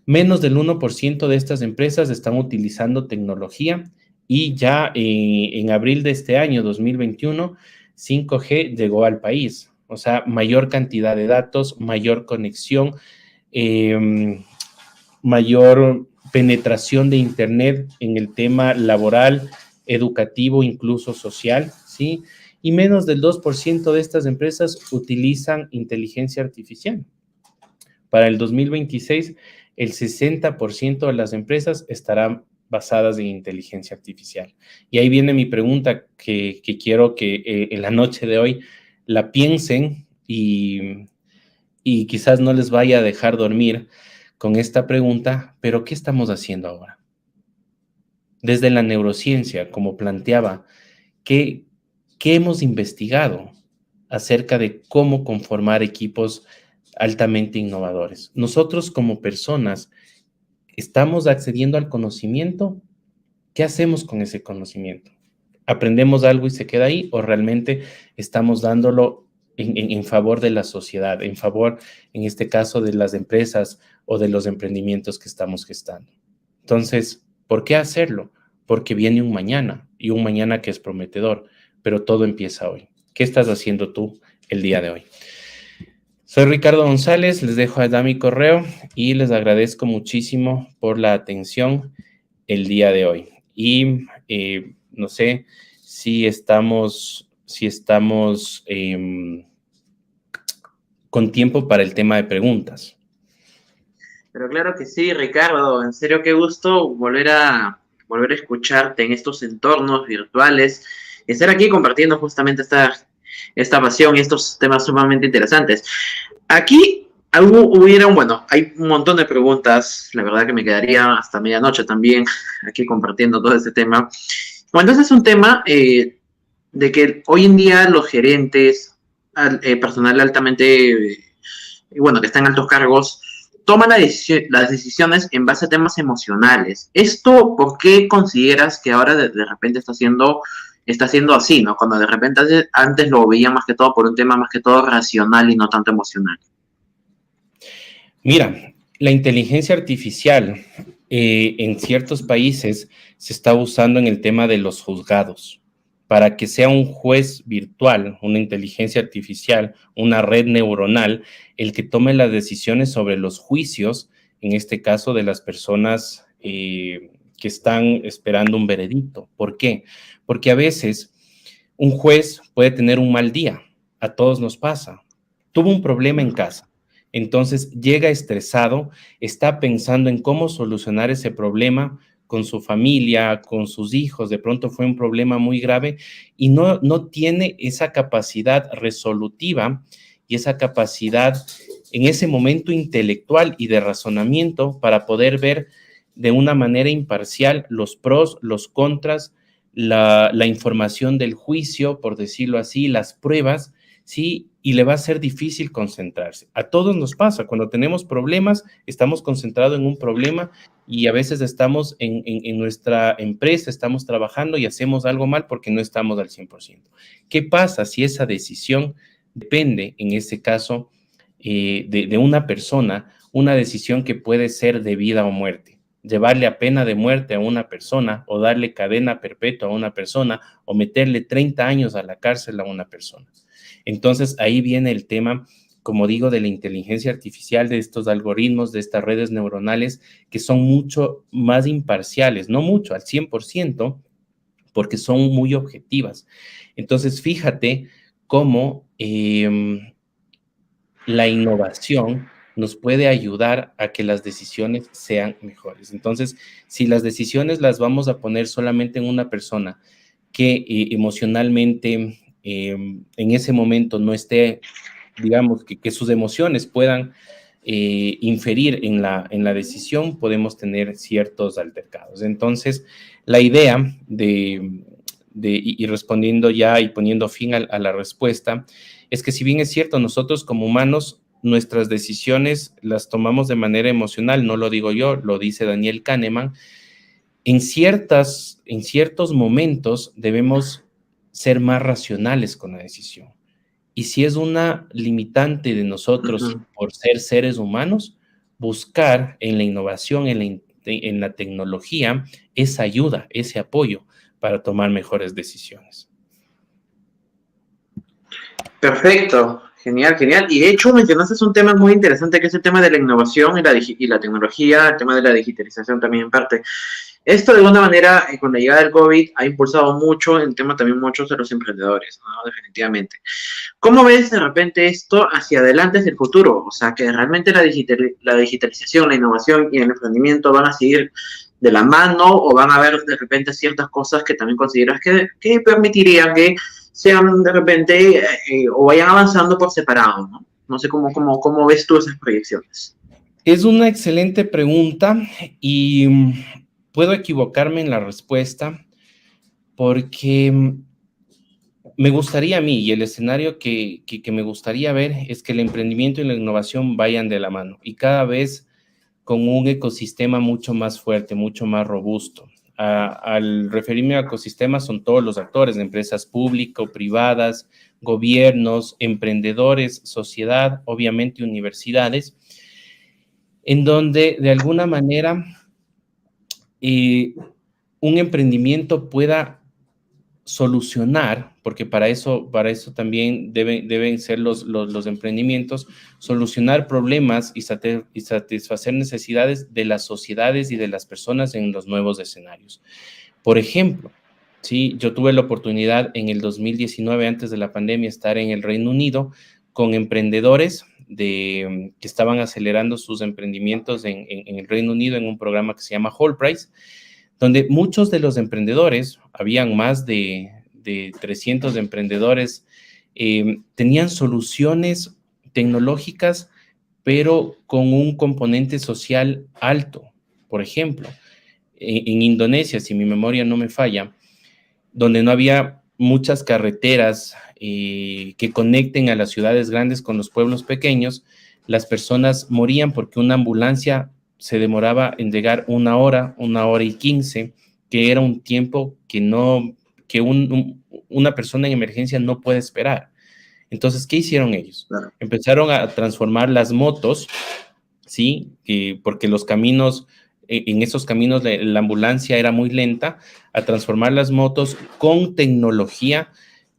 Menos del 1% de estas empresas están utilizando tecnología, y ya en abril de este año, 2021, 5G llegó al país. O sea, mayor cantidad de datos, mayor conexión, mayor penetración de Internet en el tema laboral, educativo, incluso social, ¿sí? Y menos del 2% de estas empresas utilizan inteligencia artificial. Para el 2026, el 60% de las empresas estarán basadas en inteligencia artificial. Y ahí viene mi pregunta que quiero que en la noche de hoy la piensen y quizás no les vaya a dejar dormir con esta pregunta, pero ¿qué estamos haciendo ahora? Desde la neurociencia, como planteaba, ¿qué hemos investigado acerca de cómo conformar equipos altamente innovadores? Nosotros como personas estamos accediendo al conocimiento. ¿Qué hacemos con ese conocimiento? ¿Aprendemos algo y se queda ahí o realmente estamos dándolo en favor de la sociedad, en favor, en este caso, de las empresas o de los emprendimientos que estamos gestando? Entonces, ¿por qué hacerlo? Porque viene un mañana y un mañana que es prometedor, pero todo empieza hoy. ¿Qué estás haciendo tú el día de hoy? Soy Ricardo González, les dejo allá mi correo y les agradezco muchísimo por la atención el día de hoy. Y no sé si estamos con tiempo para el tema de preguntas. Pero claro que sí, Ricardo, en serio qué gusto volver a escucharte en estos entornos virtuales, estar aquí compartiendo justamente esta pasión y estos temas sumamente interesantes. Aquí bueno, hay un montón de preguntas, la verdad que me quedaría hasta medianoche también aquí compartiendo todo este tema. Bueno, entonces es un tema de que hoy en día los gerentes, personal altamente, bueno, que está en altos cargos, toman las decisiones en base a temas emocionales. ¿Esto por qué consideras que ahora de repente está siendo así, ¿no? Cuando de repente antes lo veían más que todo por un tema más que todo racional y no tanto emocional. Mira, la inteligencia artificial en ciertos países se está usando en el tema de los juzgados para que sea un juez virtual, una inteligencia artificial, una red neuronal, el que tome las decisiones sobre los juicios, en este caso de las personas que están esperando un veredicto. ¿Por qué? Porque a veces un juez puede tener un mal día, a todos nos pasa, tuvo un problema en casa. Entonces llega estresado, está pensando en cómo solucionar ese problema con su familia, con sus hijos, de pronto fue un problema muy grave y no tiene esa capacidad resolutiva y esa capacidad en ese momento intelectual y de razonamiento para poder ver de una manera imparcial los pros, los contras, la información del juicio, por decirlo así, las pruebas, ¿sí? Y le va a ser difícil concentrarse. A todos nos pasa, cuando tenemos problemas, estamos concentrados en un problema y a veces estamos en nuestra empresa, estamos trabajando y hacemos algo mal porque no estamos al 100%. ¿Qué pasa si esa decisión depende, en este caso, de una persona, una decisión que puede ser de vida o muerte? Llevarle a pena de muerte a una persona o darle cadena perpetua a una persona o meterle 30 años a la cárcel a una persona. Entonces, ahí viene el tema, como digo, de la inteligencia artificial, de estos algoritmos, de estas redes neuronales que son mucho más imparciales, no mucho, al 100%, porque son muy objetivas. Entonces, fíjate cómo la innovación nos puede ayudar a que las decisiones sean mejores. Entonces, si las decisiones las vamos a poner solamente en una persona que emocionalmente en ese momento no esté, digamos, que sus emociones puedan inferir en la decisión, podemos tener ciertos altercados. Entonces, la idea y respondiendo ya y poniendo fin a la respuesta, es que si bien es cierto, nosotros como humanos, nuestras decisiones las tomamos de manera emocional, no lo digo yo, lo dice Daniel Kahneman, en ciertos momentos debemos ser más racionales con la decisión. Y si es una limitante de nosotros por ser seres humanos, buscar en la innovación, en la tecnología, esa ayuda, ese apoyo para tomar mejores decisiones. Perfecto, genial, genial. Y de hecho mencionaste un tema muy interesante que es el tema de la innovación y la tecnología, el tema de la digitalización también en parte. Esto de alguna manera, con la llegada del COVID, ha impulsado mucho el tema también muchos de los emprendedores, ¿no? Definitivamente. ¿Cómo ves de repente esto hacia adelante, hacia el futuro? O sea, que realmente la digitalización, la innovación y el emprendimiento van a seguir de la mano o van a haber de repente ciertas cosas que también consideras que permitirían que sean de repente o vayan avanzando por separado, ¿no? No sé cómo ves tú esas proyecciones. Es una excelente pregunta y puedo equivocarme en la respuesta porque me gustaría a mí, y el escenario que me gustaría ver es que el emprendimiento y la innovación vayan de la mano y cada vez con un ecosistema mucho más fuerte, mucho más robusto. Al referirme a ecosistemas son todos los actores, empresas públicas, privadas, gobiernos, emprendedores, sociedad, obviamente universidades, en donde de alguna manera un emprendimiento pueda solucionar, porque para eso también deben ser los emprendimientos, solucionar problemas y satisfacer necesidades de las sociedades y de las personas en los nuevos escenarios. Por ejemplo, sí, yo tuve la oportunidad en el 2019, antes de la pandemia, estar en el Reino Unido con emprendedores que estaban acelerando sus emprendimientos en el Reino Unido en un programa que se llama Whole Price, donde muchos de los emprendedores, habían más de 300 emprendedores, tenían soluciones tecnológicas, pero con un componente social alto. Por ejemplo, en Indonesia, si mi memoria no me falla, donde no había muchas carreteras que conecten a las ciudades grandes con los pueblos pequeños, las personas morían porque una ambulancia se demoraba en llegar 1 hora, 1 hora y 15, que era un tiempo que una persona en emergencia no puede esperar. Entonces, ¿qué hicieron ellos? Claro. Empezaron a transformar las motos, ¿sí? Porque los caminos, en esos caminos la ambulancia era muy lenta, a transformar las motos con tecnología.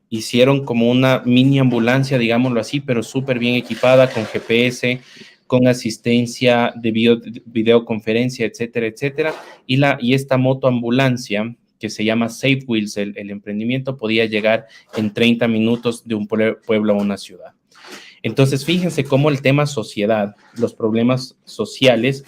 Hicieron como una mini ambulancia, digámoslo así, pero súper bien equipada, con GPS, con asistencia de videoconferencia, etcétera, etcétera. Y esta motoambulancia, que se llama Safe Wheels, el emprendimiento, podía llegar en 30 minutos de un pueblo a una ciudad. Entonces, fíjense cómo el tema sociedad, los problemas sociales,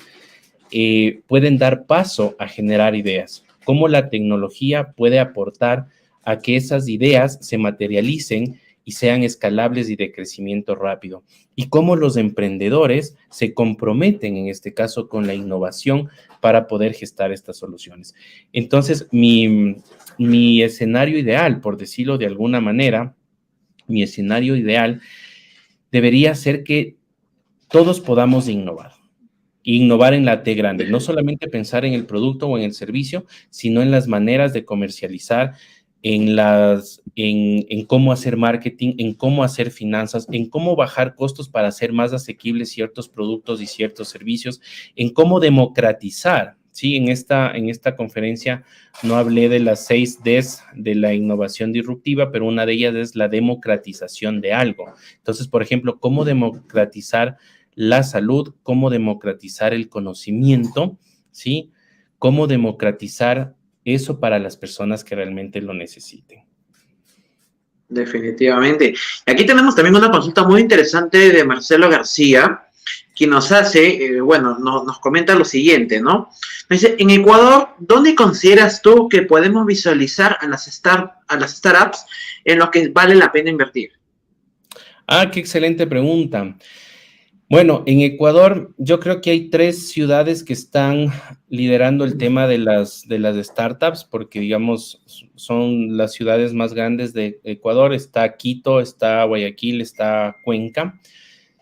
pueden dar paso a generar ideas, cómo la tecnología puede aportar a que esas ideas se materialicen y sean escalables y de crecimiento rápido, y cómo los emprendedores se comprometen, en este caso, con la innovación para poder gestar estas soluciones. Entonces, mi escenario ideal, por decirlo de alguna manera, mi escenario ideal debería ser que todos podamos innovar. Innovar en la T grande, no solamente pensar en el producto o en el servicio, sino en las maneras de comercializar, en cómo hacer marketing, en cómo hacer finanzas, en cómo bajar costos para hacer más asequibles ciertos productos y ciertos servicios, en cómo democratizar. Sí, en esta conferencia no hablé de las 6 Ds de la innovación disruptiva, pero una de ellas es la democratización de algo. Entonces, por ejemplo, cómo democratizar la salud, cómo democratizar el conocimiento, ¿sí? Cómo democratizar eso para las personas que realmente lo necesiten. Definitivamente. Aquí tenemos también una consulta muy interesante de Marcelo García, quien nos hace, nos comenta lo siguiente, ¿no? Dice, en Ecuador, ¿dónde consideras tú que podemos visualizar a las startups en los que vale la pena invertir? Qué excelente pregunta. Bueno, en Ecuador yo creo que hay 3 ciudades que están liderando el tema de las startups, porque digamos son las ciudades más grandes de Ecuador. Está Quito, está Guayaquil, está Cuenca.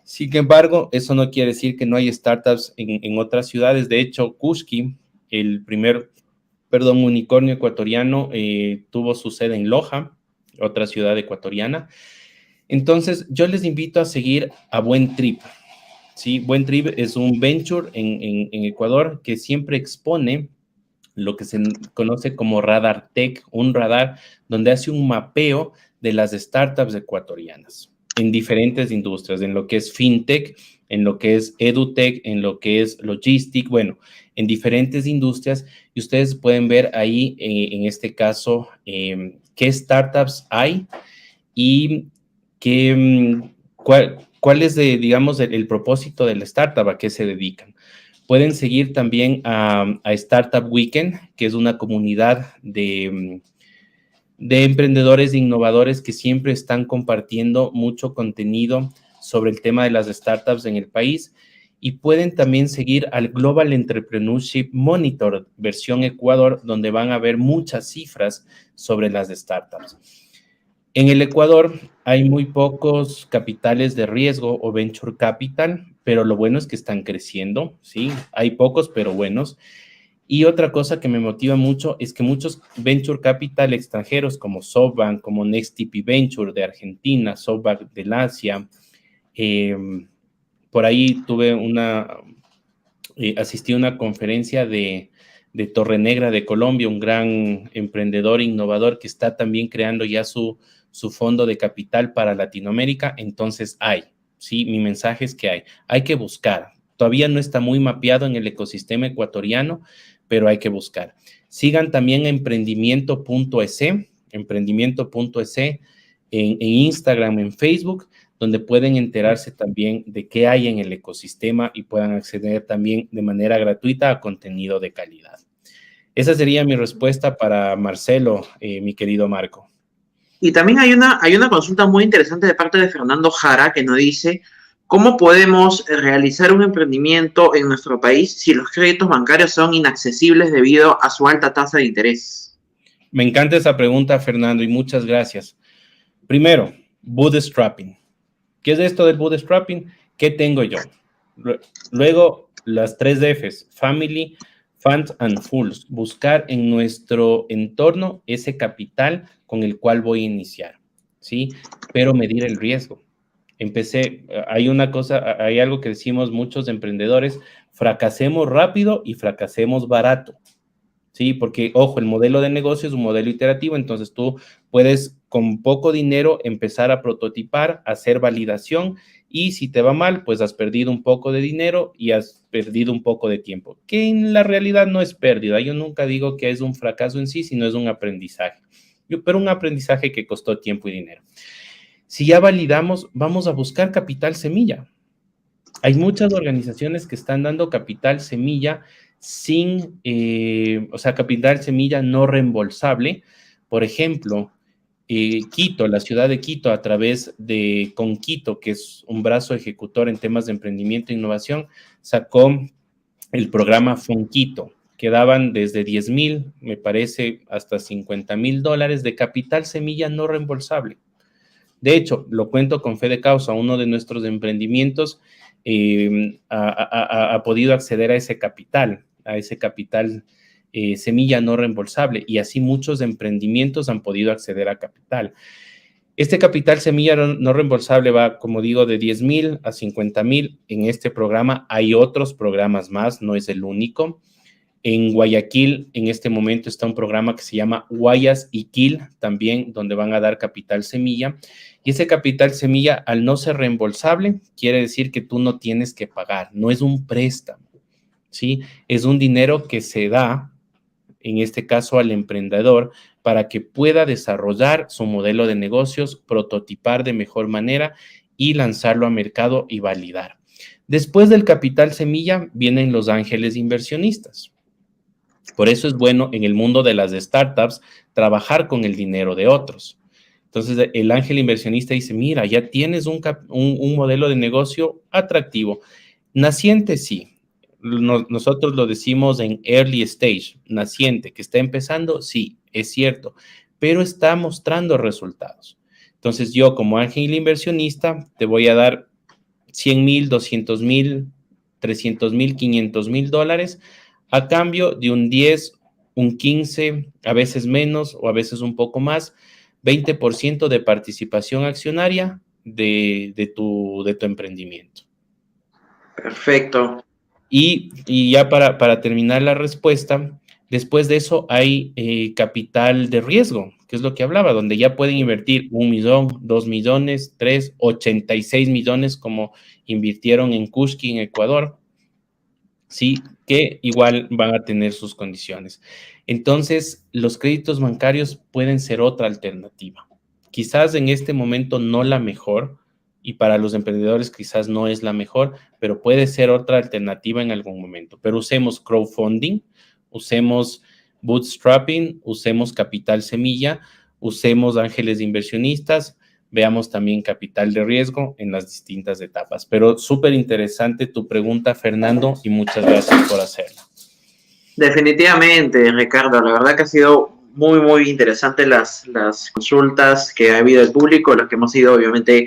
Sin embargo, eso no quiere decir que no hay startups en otras ciudades. De hecho, Kushki, el primer, unicornio ecuatoriano, tuvo su sede en Loja, otra ciudad ecuatoriana. Entonces, yo les invito a seguir a Buen Trip. Sí, Buen Trip es un venture en Ecuador que siempre expone lo que se conoce como Radar Tech, un radar donde hace un mapeo de las startups ecuatorianas en diferentes industrias, en lo que es fintech, en lo que es edutech, en lo que es logistic, bueno, en diferentes industrias, y ustedes pueden ver ahí, en este caso, qué startups hay y cuál es, digamos, el propósito de la startup, a qué se dedican. Pueden seguir también a Startup Weekend, que es una comunidad de emprendedores, de innovadores que siempre están compartiendo mucho contenido sobre el tema de las startups en el país. Y pueden también seguir al Global Entrepreneurship Monitor, versión Ecuador, donde van a ver muchas cifras sobre las startups. En el Ecuador hay muy pocos capitales de riesgo o venture capital, pero lo bueno es que están creciendo, ¿sí? Hay pocos, pero buenos. Y otra cosa que me motiva mucho es que muchos venture capital extranjeros como SoftBank, como NextTP Venture de Argentina, SoftBank del Asia, por ahí asistí a una conferencia de Torre Negra de Colombia, un gran emprendedor innovador que está también creando ya su fondo de capital para Latinoamérica. Entonces sí, mi mensaje es que hay que buscar. Todavía no está muy mapeado en el ecosistema ecuatoriano, pero hay que buscar. Sigan también emprendimiento.es en Instagram, en Facebook, donde pueden enterarse también de qué hay en el ecosistema y puedan acceder también de manera gratuita a contenido de calidad. Esa sería mi respuesta para Marcelo, mi querido Marco. Y también hay una consulta muy interesante de parte de Fernando Jara que nos dice, ¿cómo podemos realizar un emprendimiento en nuestro país si los créditos bancarios son inaccesibles debido a su alta tasa de interés? Me encanta esa pregunta, Fernando, y muchas gracias. Primero, bootstrapping. ¿Qué es esto del bootstrapping? ¿Qué tengo yo? Luego, las 3 Fs, Family, Funds and Fools. Buscar en nuestro entorno ese capital con el cual voy a iniciar, ¿sí? Pero medir el riesgo. Hay algo que decimos muchos emprendedores, fracasemos rápido y fracasemos barato. Sí, porque, ojo, el modelo de negocio es un modelo iterativo, entonces tú puedes con poco dinero empezar a prototipar, hacer validación y si te va mal, pues has perdido un poco de dinero y has perdido un poco de tiempo, que en la realidad no es pérdida. Yo nunca digo que es un fracaso en sí, sino es un aprendizaje, pero un aprendizaje que costó tiempo y dinero. Si ya validamos, vamos a buscar capital semilla. Hay muchas organizaciones que están dando capital semilla capital semilla no reembolsable. Por ejemplo, Quito, la ciudad de Quito, a través de Conquito, que es un brazo ejecutor en temas de emprendimiento e innovación, sacó el programa Fonquito, que daban desde 10,000, me parece, hasta $50,000 de capital semilla no reembolsable. De hecho, lo cuento con fe de causa, uno de nuestros emprendimientos ha podido acceder a ese capital semilla no reembolsable, y así muchos emprendimientos han podido acceder a capital. Este capital semilla no reembolsable va, como digo, de 10,000 a 50,000. En este programa hay otros programas más, no es el único. En Guayaquil, en este momento, está un programa que se llama Guayas y Quil, también, donde van a dar capital semilla. Y ese capital semilla, al no ser reembolsable, quiere decir que tú no tienes que pagar, no es un préstamo, ¿sí? Es un dinero que se da, en este caso, al emprendedor, para que pueda desarrollar su modelo de negocios, prototipar de mejor manera y lanzarlo a mercado y validar. Después del capital semilla, vienen los ángeles inversionistas. Por eso es bueno en el mundo de las startups trabajar con el dinero de otros. Entonces, el ángel inversionista dice, mira, ya tienes un modelo de negocio atractivo. Naciente, sí. Nosotros lo decimos en early stage, naciente, que está empezando, sí, es cierto, pero está mostrando resultados. Entonces, yo como ángel inversionista te voy a dar 100,000, 200,000, 300,000, 500,000 dólares a cambio de un 10, un 15, a veces menos o a veces un poco más, 20% de participación accionaria de tu emprendimiento. Perfecto. Y ya para terminar la respuesta, después de eso hay capital de riesgo, que es lo que hablaba, donde ya pueden invertir 1 millón, 2 millones, 3, 86 millones como invirtieron en Kushki en Ecuador, sí, que igual van a tener sus condiciones. Entonces, los créditos bancarios pueden ser otra alternativa. Quizás en este momento no la mejor, y para los emprendedores quizás no es la mejor, pero puede ser otra alternativa en algún momento. Pero usemos crowdfunding, usemos bootstrapping, usemos capital semilla, usemos ángeles de inversionistas, veamos también capital de riesgo en las distintas etapas. Pero súper interesante tu pregunta, Fernando, y muchas gracias por hacerla. Definitivamente, Ricardo, la verdad que ha sido muy, muy interesante las consultas que ha habido del público, las que hemos ido obviamente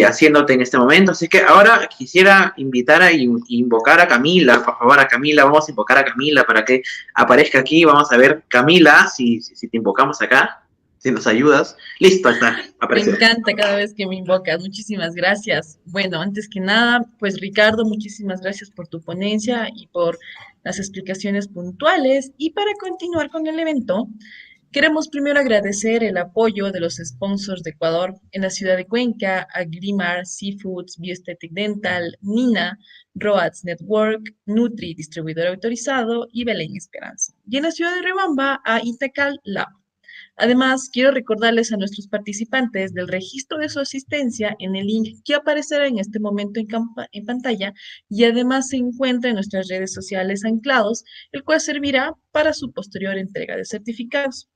haciéndote en este momento. Así que ahora quisiera invitar a invocar a Camila, por favor, a Camila, vamos a invocar a Camila para que aparezca aquí. Vamos a ver, Camila, si te invocamos acá, si nos ayudas. Listo, está, apareció. Me encanta cada vez que me invocas. Muchísimas gracias. Bueno, antes que nada, pues Ricardo, muchísimas gracias por tu ponencia y por las explicaciones puntuales. Y para continuar con el evento, queremos primero agradecer el apoyo de los sponsors de Ecuador en la ciudad de Cuenca, Agrimar, Seafoods, Bioesthetic Dental, Nina, Roads Network, Nutri, distribuidor autorizado, y Belén Esperanza. Y en la ciudad de Riobamba, a Itacal Lab. Además, quiero recordarles a nuestros participantes del registro de su asistencia en el link que aparecerá en este momento en pantalla y además se encuentra en nuestras redes sociales anclados, el cual servirá para su posterior entrega de certificados.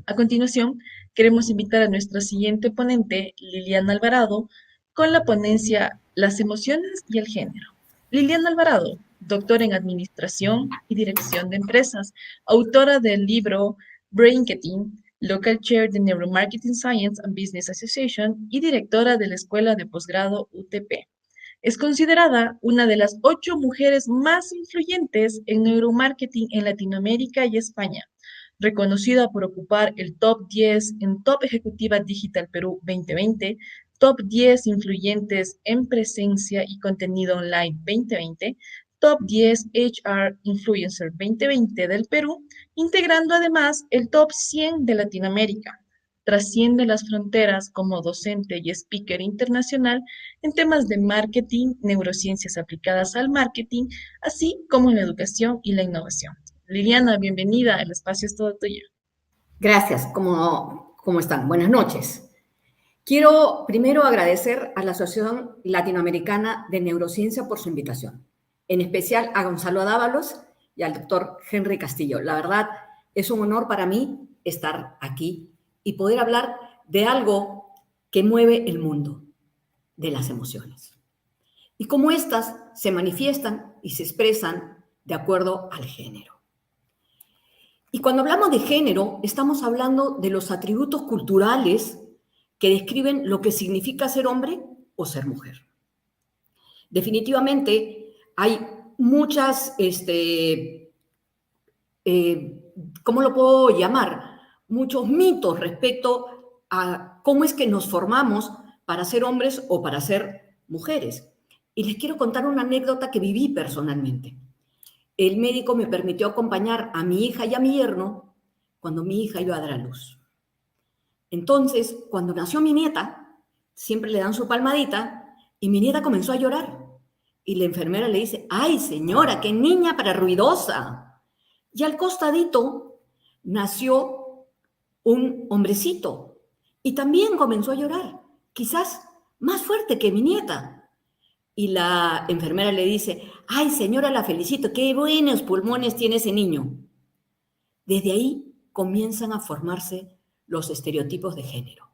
A continuación, queremos invitar a nuestra siguiente ponente, Liliana Alvarado, con la ponencia Las emociones y el género. Liliana Alvarado, doctora en Administración y Dirección de Empresas, autora del libro Brainketing, Local Chair de Neuromarketing Science and Business Association y directora de la Escuela de Posgrado UTP. Es considerada una de las 8 mujeres más influyentes en neuromarketing en Latinoamérica y España, reconocida por ocupar el top 10 en Top Ejecutiva Digital Perú 2020, Top 10 Influyentes en Presencia y Contenido Online 2020, Top 10 HR Influencer 2020 del Perú, integrando además el Top 100 de Latinoamérica. Trasciende las fronteras como docente y speaker internacional en temas de marketing, neurociencias aplicadas al marketing, así como en la educación y la innovación. Liliana, bienvenida, el espacio es todo tuyo. Gracias, ¿cómo están? Buenas noches. Quiero primero agradecer a la Asociación Latinoamericana de Neurociencia por su invitación, en especial a Gonzalo Dávalos y al doctor Henry Castillo. La verdad, es un honor para mí estar aquí y poder hablar de algo que mueve el mundo, de las emociones. Y cómo éstas se manifiestan y se expresan de acuerdo al género. Y cuando hablamos de género, estamos hablando de los atributos culturales que describen lo que significa ser hombre o ser mujer. Definitivamente hay muchas, ¿cómo lo puedo llamar? Muchos mitos respecto a cómo es que nos formamos para ser hombres o para ser mujeres. Y les quiero contar una anécdota que viví personalmente. El médico me permitió acompañar a mi hija y a mi yerno cuando mi hija iba a dar a luz. Entonces, cuando nació mi nieta, siempre le dan su palmadita y mi nieta comenzó a llorar. Y la enfermera le dice, ¡ay, señora, qué niña para ruidosa! Y al costadito nació un hombrecito y también comenzó a llorar, quizás más fuerte que mi nieta. Y la enfermera le dice, ¡ay, señora, la felicito! ¡Qué buenos pulmones tiene ese niño! Desde ahí comienzan a formarse los estereotipos de género.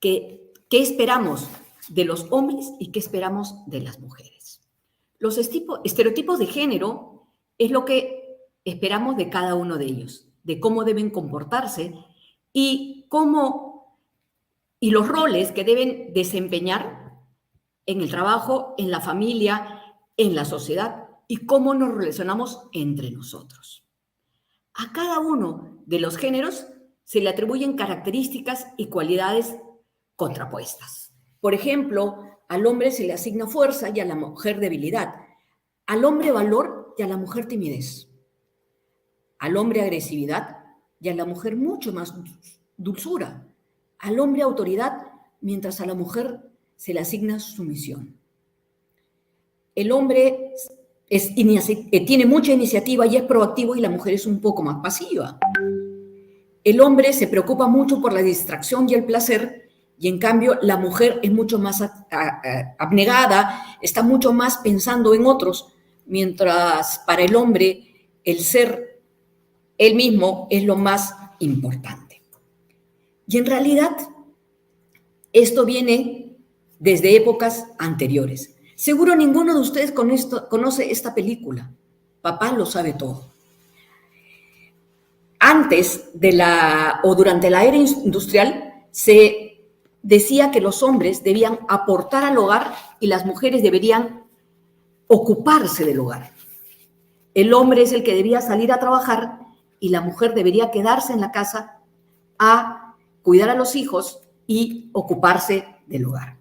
¿Qué esperamos de los hombres y qué esperamos de las mujeres? Los estereotipos de género es lo que esperamos de cada uno de ellos, de cómo deben comportarse y los roles que deben desempeñar en el trabajo, en la familia, en la sociedad y cómo nos relacionamos entre nosotros. A cada uno de los géneros se le atribuyen características y cualidades contrapuestas. Por ejemplo, al hombre se le asigna fuerza y a la mujer debilidad, al hombre valor y a la mujer timidez, al hombre agresividad y a la mujer mucho más dulzura, al hombre autoridad mientras a la mujer se le asigna sumisión. El hombre tiene mucha iniciativa y es proactivo y la mujer es un poco más pasiva. El hombre se preocupa mucho por la distracción y el placer Y en cambio, la mujer es mucho más abnegada, está mucho más pensando en otros, mientras para el hombre el ser él mismo es lo más importante. Y en realidad, esto viene desde épocas anteriores. Seguro ninguno de ustedes conoce esta película, Papá lo sabe todo. Antes o durante la era industrial se decía que los hombres debían aportar al hogar y las mujeres deberían ocuparse del hogar. El hombre es el que debía salir a trabajar y la mujer debería quedarse en la casa a cuidar a los hijos y ocuparse del hogar.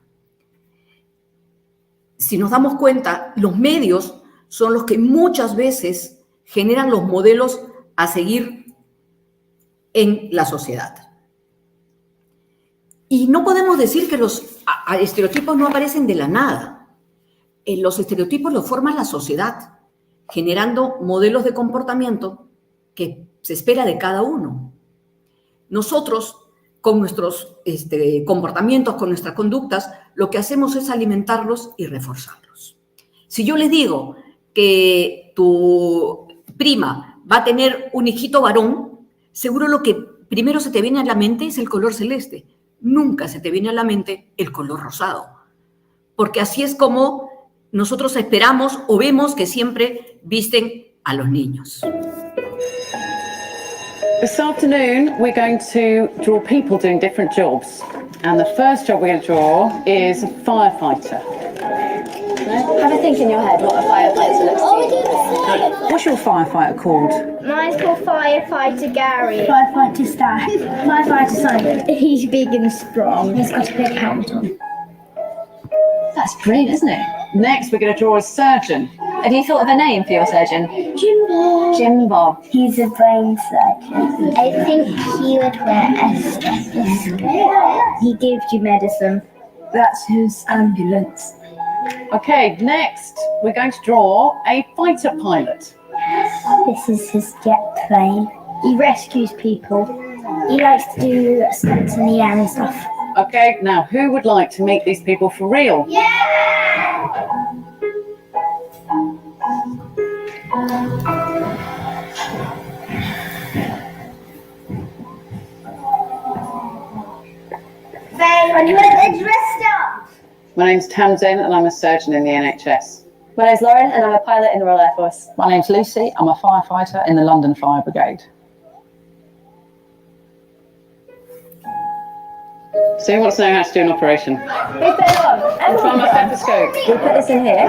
Si nos damos cuenta, los medios son los que muchas veces generan los modelos a seguir en la sociedad. Y no podemos decir que los estereotipos no aparecen de la nada. Los estereotipos los forma la sociedad, generando modelos de comportamiento que se espera de cada uno. Nosotros, con nuestros comportamientos, con nuestras conductas, lo que hacemos es alimentarlos y reforzarlos. Si yo les digo que tu prima va a tener un hijito varón, seguro lo que primero se te viene a la mente es el color celeste. Nunca se te viene a la mente el color rosado, porque así es como nosotros esperamos o vemos que siempre visten a los niños. This afternoon, we're going to draw people doing different jobs. And the first job we're going to draw is a firefighter. Have a think in your head what a firefighter looks like. What's your firefighter called? Mine's called Firefighter Gary. Firefighter Star. Firefighter Simon. He's big and strong. He's got a big helmet on. That's brilliant, isn't it? Next, we're going to draw a surgeon. Have you thought of a name for your surgeon? Jimbo. Jimbo. He's a brain surgeon. I think he would wear a stethoscope. He gives you medicine. That's his ambulance. Okay, next, we're going to draw a fighter pilot. This is his jet plane. He rescues people. He likes to do stunts in the air and stuff. Okay, now who would like to meet these people for real? When you want to get dressed up. My name's Tamsin and I'm a surgeon in the NHS. My name's Lauren and I'm a pilot in the Royal Air Force. My name's Lucy. I'm a firefighter in the London Fire Brigade. So who wants to know how to do an operation? We put it on. Try my stethoscope. We put this in here.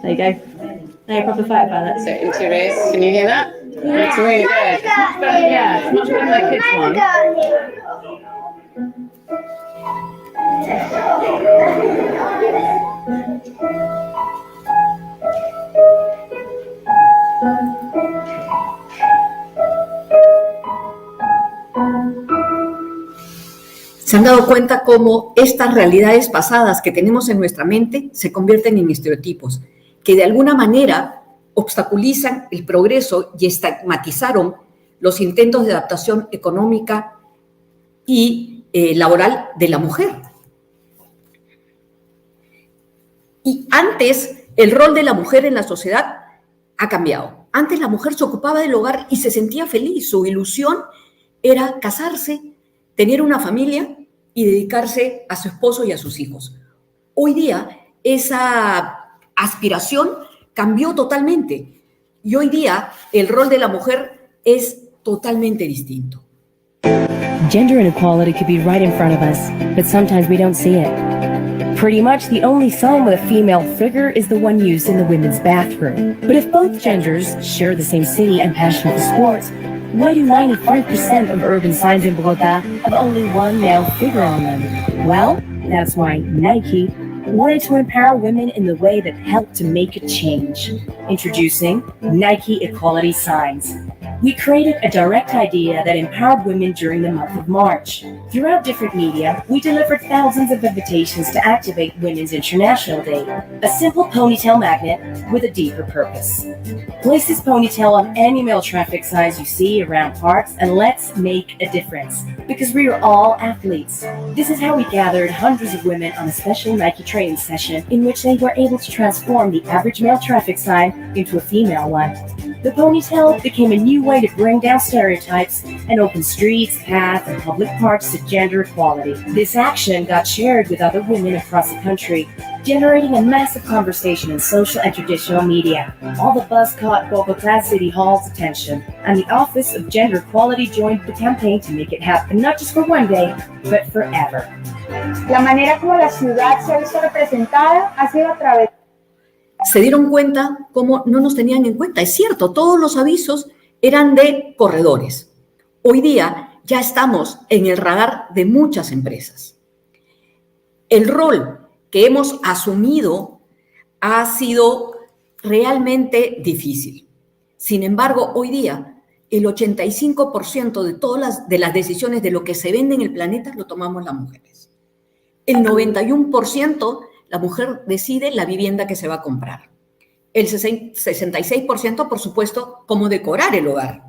There you go. Now you're a proper fighter pilot. So into your ears. Can you hear that? That's really good. It's much better, yeah, it's much better than the kids' one. ¿Se han dado cuenta cómo estas realidades pasadas que tenemos en nuestra mente se convierten en estereotipos, que de alguna manera obstaculizan el progreso y estigmatizaron los intentos de adaptación económica y laboral de la mujer? Y antes, el rol de la mujer en la sociedad ha cambiado. Antes la mujer se ocupaba del hogar y se sentía feliz. Su ilusión era casarse, tener una familia y dedicarse a su esposo y a sus hijos. Hoy día esa aspiración cambió totalmente y hoy día el rol de la mujer es totalmente distinto. Gender inequality could be right in front of us, but sometimes we don't see it. Pretty much the only sign with a female figure is the one used in the women's bathroom. But if both genders share the same city and passion for sports, why do 95% of urban signs in Bogota have only one male figure on them? Well, that's why Nike wanted to empower women in the way that helped to make a change. Introducing Nike Equality Signs. We created a direct idea that empowered women during the month of March. Throughout different media, we delivered thousands of invitations to activate Women's International Day, a simple ponytail magnet with a deeper purpose. Place this ponytail on any male traffic signs you see around parks and let's make a difference, because we are all athletes. This is how we gathered hundreds of women on a special Nike training session in which they were able to transform the average male traffic sign into a female one. The ponytail became a new way to bring down stereotypes and open streets, paths, and public parks to gender equality. This action got shared with other women across the country, generating a massive conversation in social and traditional media. All the buzz caught Bogotá City Hall's attention, and the Office of Gender Equality joined the campaign to make it happen not just for one day, but forever. La manera como la ciudad se ha visto representada ha sido a través. Se dieron cuenta cómo no nos tenían en cuenta. Es cierto, todos los avisos eran de corredores. Hoy día ya estamos en el radar de muchas empresas. El rol que hemos asumido ha sido realmente difícil. Sin embargo, hoy día el 85% de todas las decisiones de lo que se vende en el planeta lo tomamos las mujeres. El 91% la mujer decide la vivienda que se va a comprar. El 66%, por supuesto, cómo decorar el hogar.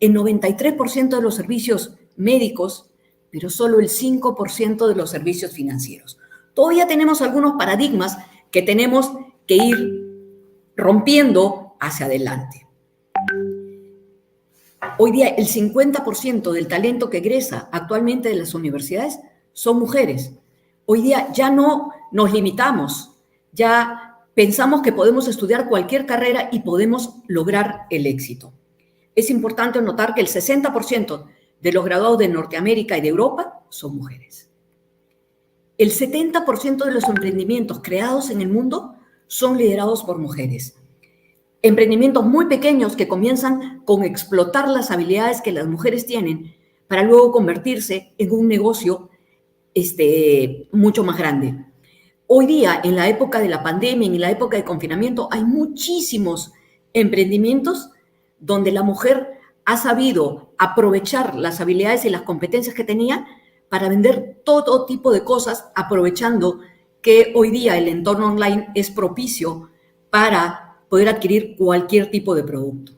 El 93% de los servicios médicos, pero solo el 5% de los servicios financieros. Todavía tenemos algunos paradigmas que tenemos que ir rompiendo hacia adelante. Hoy día el 50% del talento que egresa actualmente de las universidades son mujeres. Hoy día ya no nos limitamos, ya pensamos que podemos estudiar cualquier carrera y podemos lograr el éxito. Es importante notar que el 60% de los graduados de Norteamérica y de Europa son mujeres. El 70% de los emprendimientos creados en el mundo son liderados por mujeres. Emprendimientos muy pequeños que comienzan con explotar las habilidades que las mujeres tienen para luego convertirse en un negocio mucho más grande. Hoy día, en la época de la pandemia, en la época de confinamiento, hay muchísimos emprendimientos donde la mujer ha sabido aprovechar las habilidades y las competencias que tenía para vender todo tipo de cosas, aprovechando que hoy día el entorno online es propicio para poder adquirir cualquier tipo de producto.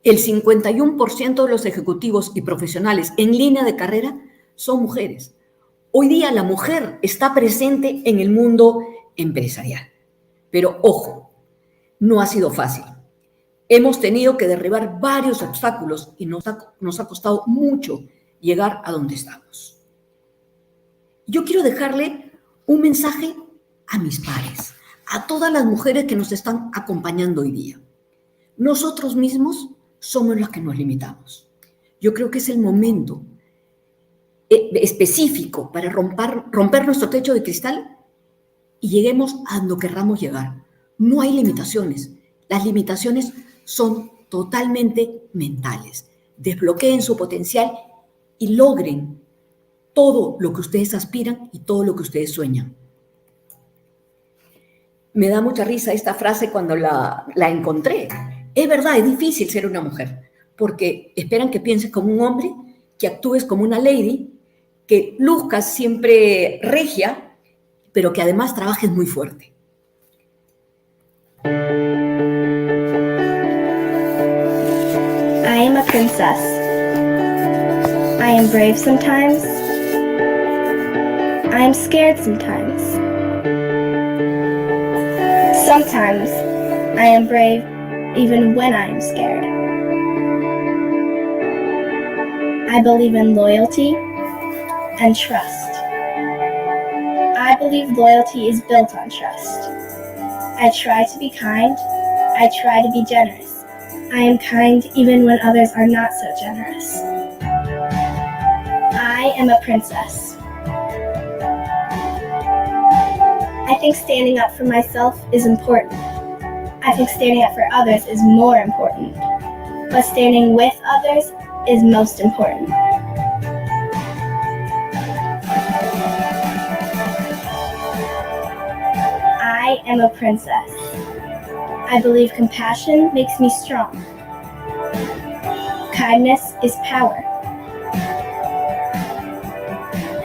El 51% de los ejecutivos y profesionales en línea de carrera son mujeres. Hoy día la mujer está presente en el mundo empresarial. Pero ojo, no ha sido fácil. Hemos tenido que derribar varios obstáculos y nos ha costado mucho llegar a donde estamos. Yo quiero dejarle un mensaje a mis pares, a todas las mujeres que nos están acompañando hoy día. Nosotros mismos somos los que nos limitamos. Yo creo que es el momento específico para romper nuestro techo de cristal y lleguemos a donde querramos llegar. No hay limitaciones. Las limitaciones son totalmente mentales. Desbloqueen su potencial y logren todo lo que ustedes aspiran y todo lo que ustedes sueñan. Me da mucha risa esta frase cuando la encontré. Es verdad, es difícil ser una mujer, porque esperan que pienses como un hombre, que actúes como una lady, que luzcas siempre regia, pero que además trabajes muy fuerte. I am a princess. I am brave sometimes. I am scared sometimes. Sometimes I am brave even when I am scared. I believe in loyalty and trust. I believe loyalty is built on trust. I try to be kind. I try to be generous. I am kind even when others are not so generous. I am a princess. I think standing up for myself is important. I think standing up for others is more important. But standing with others is most important. I am a princess. I believe compassion makes me strong. Kindness is power.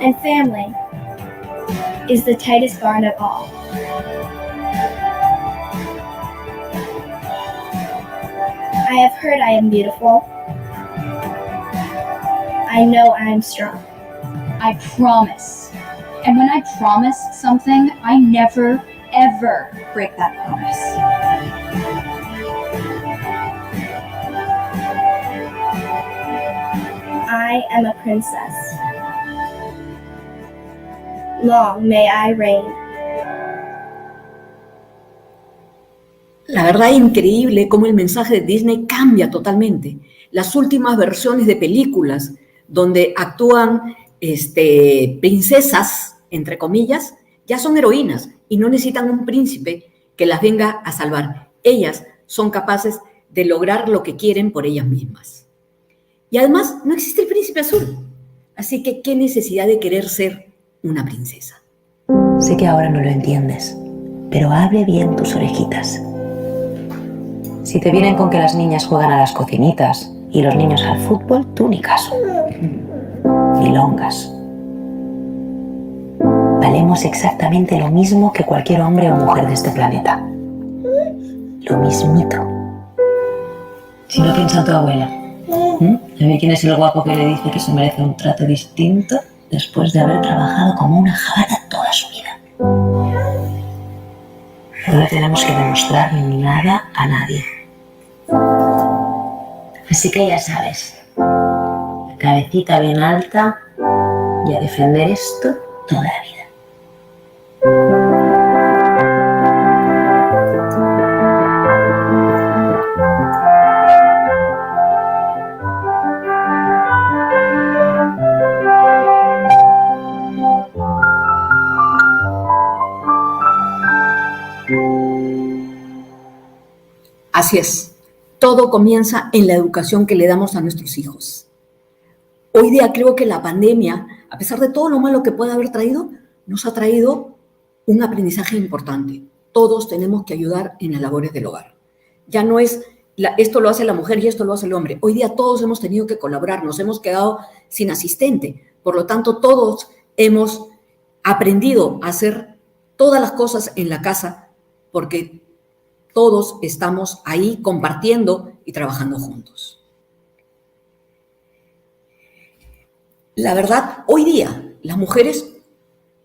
and family is the tightest bond of all. I have heard I am beautiful. I know I am strong. I promise. And when I promise something, I never, ever break that promise. I am a princess. Long may I reign. La verdad, increíble cómo el mensaje de Disney cambia totalmente. Las últimas versiones de películas donde actúan princesas, entre comillas, ya son heroínas y no necesitan un príncipe que las venga a salvar. Ellas son capaces de lograr lo que quieren por ellas mismas. Y además no existe el príncipe azul. Así que, ¿qué necesidad de querer ser una princesa? Sé que ahora no lo entiendes, pero abre bien tus orejitas. Si te vienen con que las niñas juegan a las cocinitas y los niños al fútbol, tú ni caso. Milongas. Valemos exactamente lo mismo que cualquier hombre o mujer de este planeta. Lo mismito. Si no piensa en tu abuela, a ver quién es el guapo que le dice que se merece un trato distinto después de haber trabajado como una jabana toda su vida. No le tenemos que demostrar nada a nadie. Así que ya sabes, cabecita bien alta y a defender esto toda la vida. Así es, todo comienza en la educación que le damos a nuestros hijos. Hoy día creo que la pandemia, a pesar de todo lo malo que puede haber traído, nos ha traído un aprendizaje importante. Todos tenemos que ayudar en las labores del hogar. Ya no es esto lo hace la mujer y esto lo hace el hombre. Hoy día todos hemos tenido que colaborar, nos hemos quedado sin asistente. Por lo tanto, todos hemos aprendido a hacer todas las cosas en la casa porque todos estamos ahí compartiendo y trabajando juntos. La verdad, hoy día las mujeres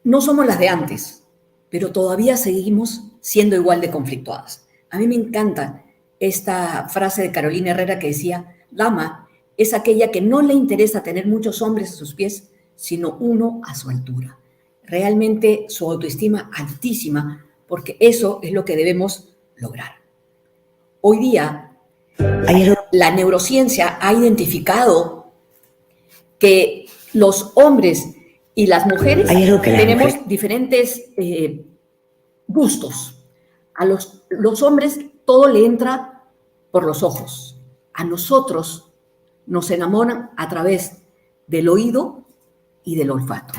no somos las de antes, pero todavía seguimos siendo igual de conflictuadas. A mí me encanta esta frase de Carolina Herrera que decía, dama es aquella que no le interesa tener muchos hombres a sus pies, sino uno a su altura. Realmente su autoestima altísima, porque eso es lo que debemos lograr. Hoy día, la neurociencia ha identificado que los hombres y las mujeres tenemos diferentes gustos. A los hombres todo le entra por los ojos. A nosotros nos enamoran a través del oído y del olfato.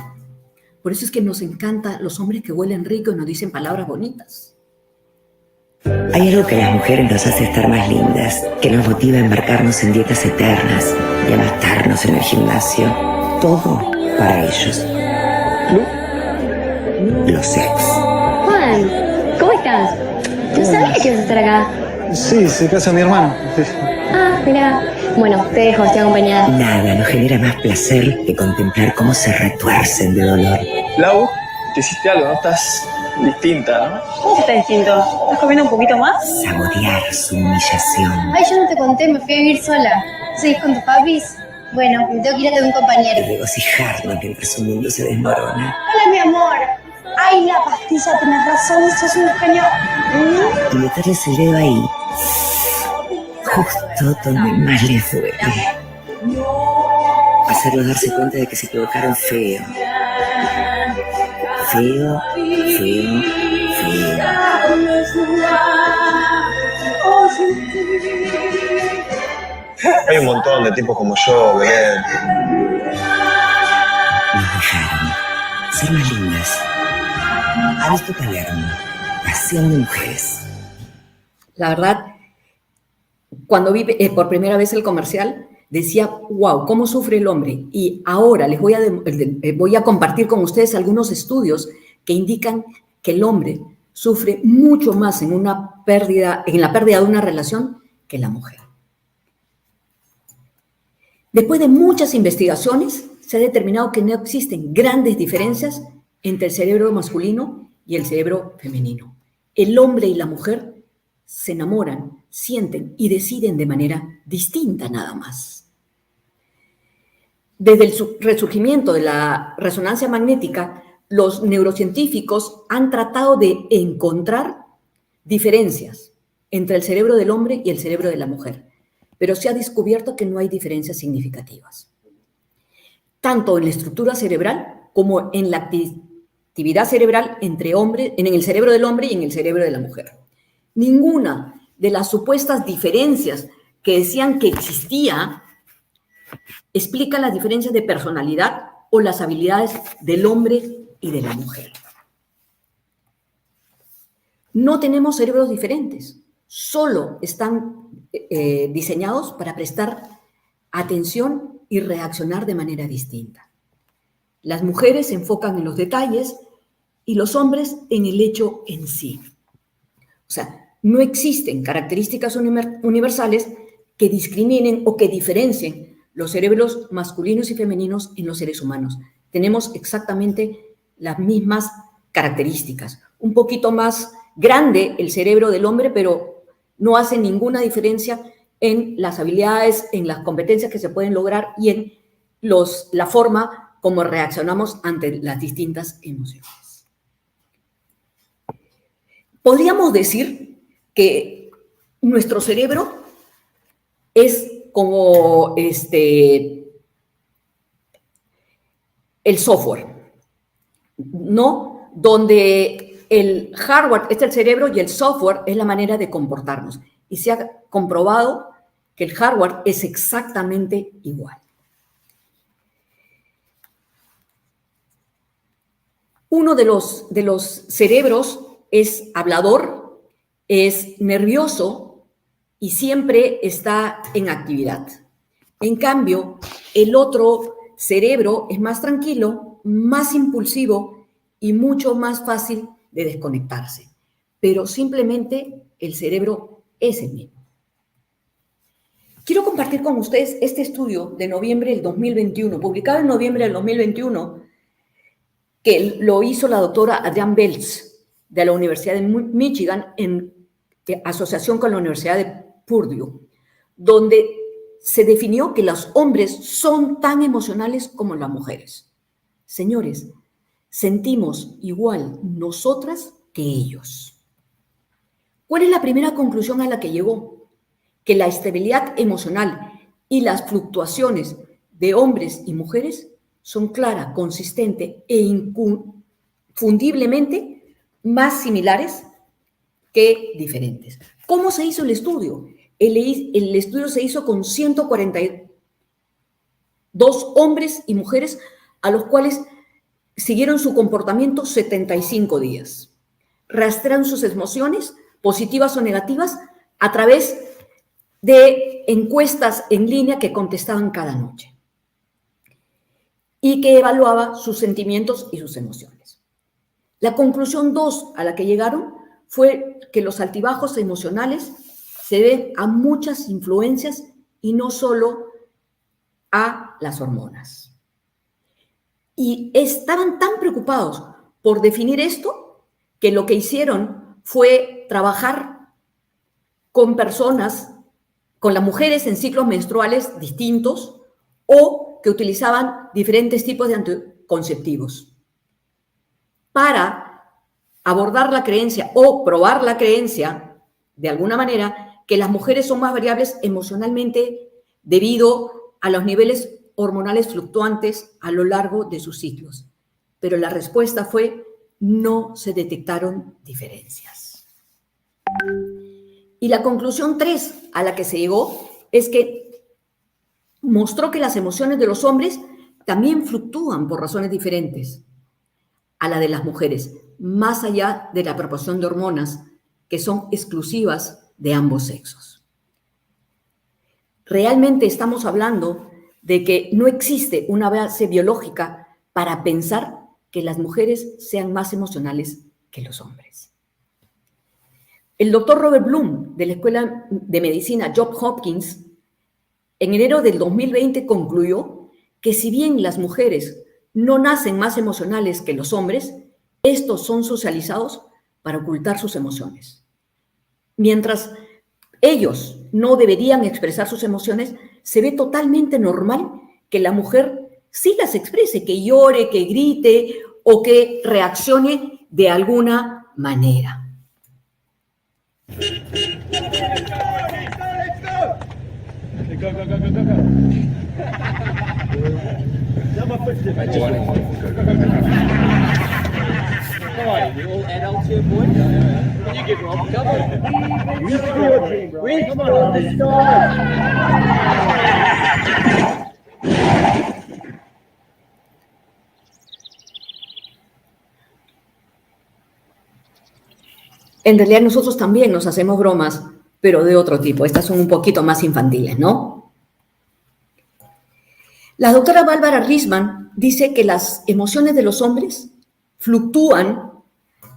Por eso es que nos encantan los hombres que huelen rico y nos dicen palabras bonitas. Hay algo que a las mujeres nos hace estar más lindas, que nos motiva a embarcarnos en dietas eternas y a matarnos en el gimnasio. Todo para ellos. Los ex. Juan, ¿cómo estás? ¿No sabías que ibas a estar acá? Sí, se casa mi hermano. Ah, mira. Bueno, te dejo, estoy acompañada. Nada nos genera más placer que contemplar cómo se retuercen de dolor. Lau, te hiciste algo, ¿no? Estás distinta, ¿no? ¿Cómo está distinto? ¿Estás comiendo un poquito más? Saborear su humillación. Ay, yo no te conté, me fui a vivir sola. ¿Seguís con tus papis? Bueno, me tengo que ir a de un compañero. Y regocijarnos mientras su mundo se desmorona. Hola, mi amor. Ay, la pastilla, tenés razón, sos un genio. Y meterles el dedo ahí, justo donde más les duele. Hacerlos darse cuenta de que se equivocaron feo. Feo, feo, feo. Hay un montón de tipos como yo, Belén. Nos dejaron ser más lindas. Alto Palermo, pasión de mujeres. La verdad, cuando vi por primera vez el comercial, decía, wow, ¿cómo sufre el hombre? Y ahora les voy a compartir con ustedes algunos estudios que indican que el hombre sufre mucho más en la pérdida de una relación que la mujer. Después de muchas investigaciones, se ha determinado que no existen grandes diferencias entre el cerebro masculino y el cerebro femenino. El hombre y la mujer se enamoran, sienten y deciden de manera distinta nada más. Desde el resurgimiento de la resonancia magnética, los neurocientíficos han tratado de encontrar diferencias entre el cerebro del hombre y el cerebro de la mujer, pero se ha descubierto que no hay diferencias significativas, tanto en la estructura cerebral como en la actividad cerebral en el cerebro del hombre y en el cerebro de la mujer. Ninguna de las supuestas diferencias que decían que existía explica las diferencias de personalidad o las habilidades del hombre y de la mujer. No tenemos cerebros diferentes, solo están diseñados para prestar atención y reaccionar de manera distinta. Las mujeres se enfocan en los detalles y los hombres en el hecho en sí. O sea, no existen características universales que discriminen o que diferencien los cerebros masculinos y femeninos en los seres humanos. Tenemos exactamente las mismas características. Un poquito más grande el cerebro del hombre, pero no hace ninguna diferencia en las habilidades, en las competencias que se pueden lograr y en la forma como reaccionamos ante las distintas emociones. Podríamos decir que nuestro cerebro es como el software, ¿no? Donde el hardware es el cerebro y el software es la manera de comportarnos. Y se ha comprobado que el hardware es exactamente igual. Uno de los cerebros es hablador, es nervioso y siempre está en actividad. En cambio, el otro cerebro es más tranquilo, más impulsivo y mucho más fácil de desconectarse. Pero simplemente el cerebro es el mismo. Quiero compartir con ustedes este estudio de noviembre del 2021, publicado en noviembre del 2021, que lo hizo la doctora Adrienne Belz de la Universidad de Michigan en asociación con la Universidad de Purdue, donde se definió que los hombres son tan emocionales como las mujeres. Señores, sentimos igual nosotras que ellos. ¿Cuál es la primera conclusión a la que llegó? Que la estabilidad emocional y las fluctuaciones de hombres y mujeres son clara, consistente e inconfundiblemente más similares que diferentes. ¿Cómo se hizo el estudio? El estudio se hizo con 142 hombres y mujeres a los cuales siguieron su comportamiento 75 días. Rastrearon sus emociones, positivas o negativas, a través de encuestas en línea que contestaban cada noche y que evaluaba sus sentimientos y sus emociones. La conclusión 2 a la que llegaron fue que los altibajos emocionales se deben a muchas influencias y no solo a las hormonas. Y estaban tan preocupados por definir esto que lo que hicieron fue trabajar con personas, con las mujeres en ciclos menstruales distintos o que utilizaban diferentes tipos de anticonceptivos para abordar la creencia o probar la creencia, de alguna manera, que las mujeres son más variables emocionalmente debido a los niveles hormonales fluctuantes a lo largo de sus ciclos. Pero la respuesta fue: no se detectaron diferencias. Y la conclusión 3 a la que se llegó es que mostró que las emociones de los hombres también fluctúan por razones diferentes a la de las mujeres, más allá de la proporción de hormonas que son exclusivas de ambos sexos. realmente estamos hablando de que no existe una base biológica para pensar que las mujeres sean más emocionales que los hombres. El doctor Robert Bloom, de la Escuela de Medicina Johns Hopkins, en enero del 2020 concluyó que si bien las mujeres no nacen más emocionales que los hombres, estos son socializados para ocultar sus emociones. Mientras ellos no deberían expresar sus emociones, se ve totalmente normal que la mujer sí las exprese, que llore, que grite o que reaccione de alguna manera. En realidad nosotros también nos hacemos bromas, pero de otro tipo. Estas son un poquito más infantiles, ¿no? La doctora Bárbara Risman dice que las emociones de los hombres fluctúan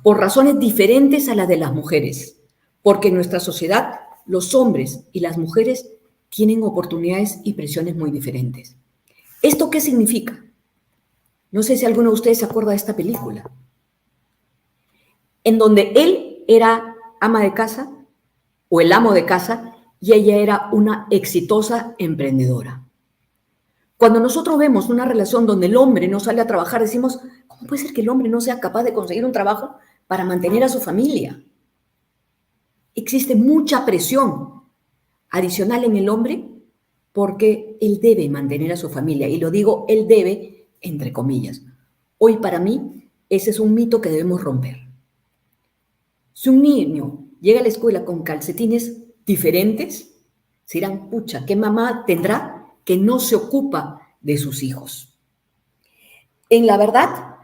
por razones diferentes a las de las mujeres, porque en nuestra sociedad los hombres y las mujeres tienen oportunidades y presiones muy diferentes. ¿Esto qué significa? No sé si alguno de ustedes se acuerda de esta película, en donde él era ama de casa o el amo de casa y ella era una exitosa emprendedora. Cuando nosotros vemos una relación donde el hombre no sale a trabajar, decimos, ¿cómo puede ser que el hombre no sea capaz de conseguir un trabajo para mantener a su familia? Existe mucha presión adicional en el hombre porque él debe mantener a su familia. Y lo digo, él debe, entre comillas. Hoy para mí, ese es un mito que debemos romper. Si un niño llega a la escuela con calcetines diferentes, se dirán, pucha, ¿qué mamá tendrá que no se ocupa de sus hijos? En la verdad,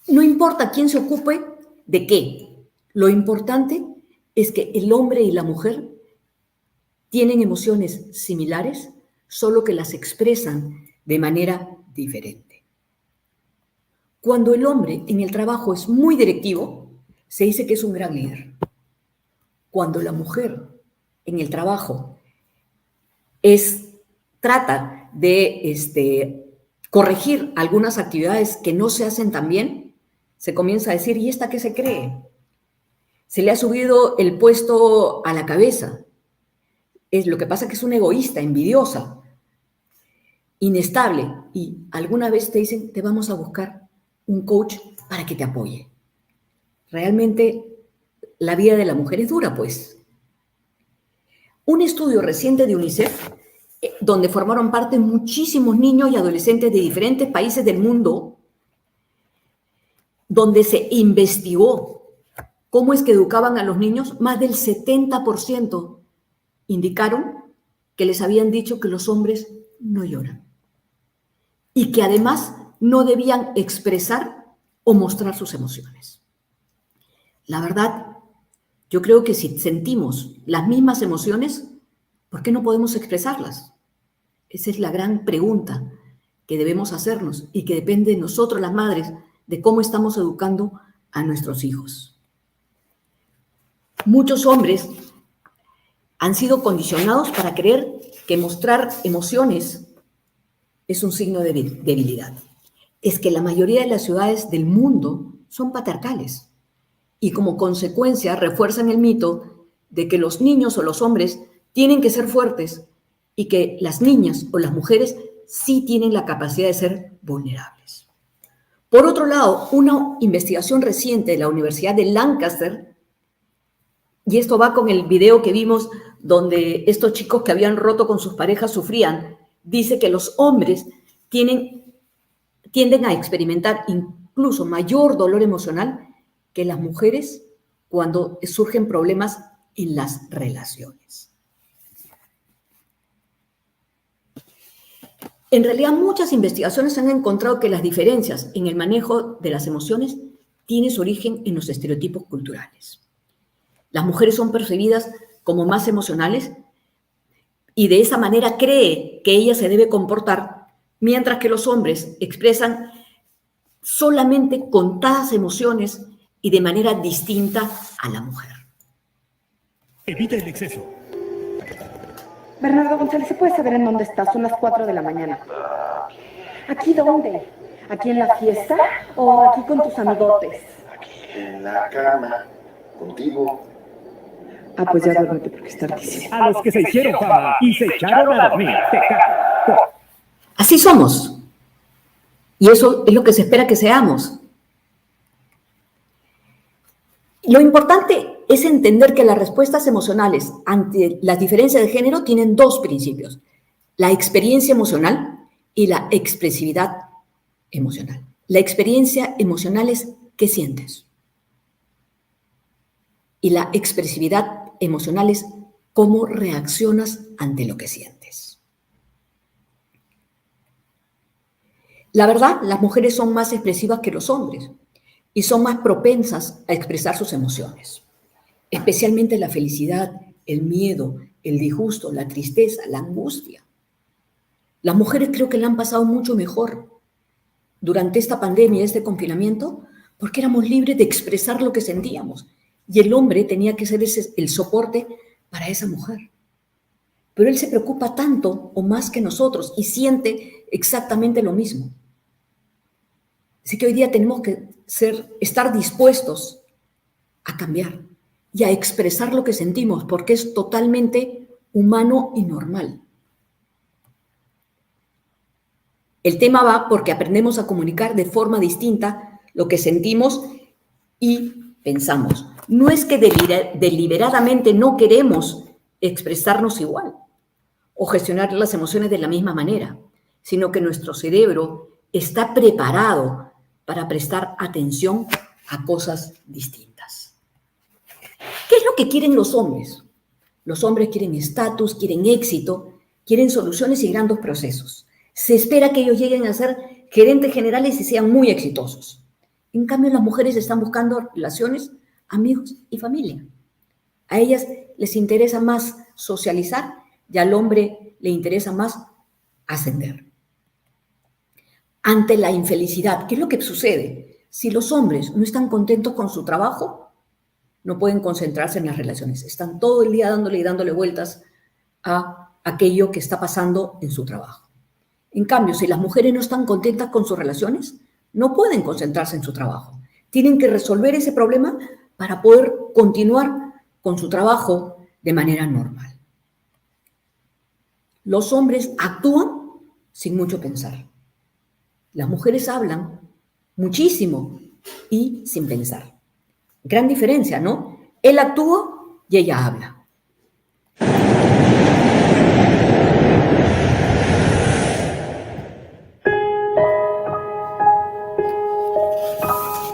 no importa quién se ocupe de qué. Lo importante es que el hombre y la mujer tienen emociones similares, solo que las expresan de manera diferente. Cuando el hombre en el trabajo es muy directivo, se dice que es un gran líder. Cuando la mujer en el trabajo trata de corregir algunas actividades que no se hacen tan bien, se comienza a decir, ¿y esta qué se cree? Se le ha subido el puesto a la cabeza. Lo que pasa es que es una egoísta, envidiosa, inestable. Y alguna vez te dicen, te vamos a buscar un coach para que te apoye. Realmente la vida de la mujer es dura, pues. Un estudio reciente de UNICEF, donde formaron parte muchísimos niños y adolescentes de diferentes países del mundo, donde se investigó cómo es que educaban a los niños, más del 70% indicaron que les habían dicho que los hombres no lloran y que además no debían expresar o mostrar sus emociones. La verdad, yo creo que si sentimos las mismas emociones, ¿por qué no podemos expresarlas? Esa es la gran pregunta que debemos hacernos y que depende de nosotros, las madres, de cómo estamos educando a nuestros hijos. Muchos hombres han sido condicionados para creer que mostrar emociones es un signo de debilidad. Es que la mayoría de las ciudades del mundo son patriarcales y como consecuencia refuerzan el mito de que los niños o los hombres tienen que ser fuertes y que las niñas o las mujeres sí tienen la capacidad de ser vulnerables. Por otro lado, una investigación reciente de la Universidad de Lancaster, y esto va con el video que vimos donde estos chicos que habían roto con sus parejas sufrían, dice que los hombres tienden a experimentar incluso mayor dolor emocional que las mujeres cuando surgen problemas en las relaciones. En realidad, muchas investigaciones han encontrado que las diferencias en el manejo de las emociones tienen su origen en los estereotipos culturales. Las mujeres son percibidas como más emocionales y de esa manera cree que ella se debe comportar, mientras que los hombres expresan solamente contadas emociones y de manera distinta a la mujer. Evita el exceso. Bernardo González, ¿se puede saber en dónde estás? Son las 4 de la mañana. ¿Aquí dónde? ¿Aquí en la fiesta o aquí con tus amigotes? Aquí en la cama, contigo. Ah, pues ya duérmete porque es tardísimo. A los que se hicieron fama y se echaron a dormir. Así somos. Y eso es lo que se espera que seamos. Lo importante es entender que las respuestas emocionales ante las diferencias de género tienen dos principios: la experiencia emocional y la expresividad emocional. La experiencia emocional es ¿qué sientes? Y la expresividad emocional es cómo reaccionas ante lo que sientes. La verdad, las mujeres son más expresivas que los hombres y son más propensas a expresar sus emociones, especialmente la felicidad, el miedo, el disgusto, la tristeza, la angustia. Las mujeres creo que la han pasado mucho mejor durante esta pandemia, este confinamiento, porque éramos libres de expresar lo que sentíamos y el hombre tenía que ser el soporte para esa mujer. Pero él se preocupa tanto o más que nosotros y siente exactamente lo mismo. Así que hoy día tenemos que estar dispuestos a cambiar y a expresar lo que sentimos, porque es totalmente humano y normal. El tema va porque aprendemos a comunicar de forma distinta lo que sentimos y pensamos. No es que deliberadamente no queremos expresarnos igual o gestionar las emociones de la misma manera, sino que nuestro cerebro está preparado para prestar atención a cosas distintas. ¿Qué es lo que quieren los hombres? Los hombres quieren estatus, quieren éxito, quieren soluciones y grandes procesos. Se espera que ellos lleguen a ser gerentes generales y sean muy exitosos. En cambio, las mujeres están buscando relaciones, amigos y familia. A ellas les interesa más socializar y al hombre le interesa más ascender. Ante la infelicidad, ¿qué es lo que sucede? Si los hombres no están contentos con su trabajo, no pueden concentrarse en las relaciones. Están todo el día dándole vueltas a aquello que está pasando en su trabajo. En cambio, si las mujeres no están contentas con sus relaciones, no pueden concentrarse en su trabajo. Tienen que resolver ese problema para poder continuar con su trabajo de manera normal. Los hombres actúan sin mucho pensar. Las mujeres hablan muchísimo y sin pensar. Gran diferencia, ¿no? Él actúa y ella habla.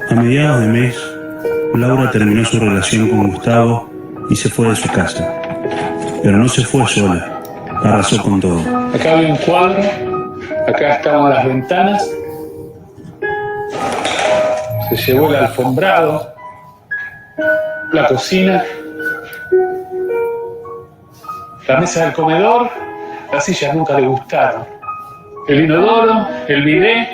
A mediados de mes, Laura terminó su relación con Gustavo y se fue de su casa. Pero no se fue sola, arrasó con todo. Acá hay un cuadro, acá estaban las ventanas, se llevó el alfombrado, la cocina, la mesa del comedor, las sillas nunca le gustaron, el inodoro, el bidet,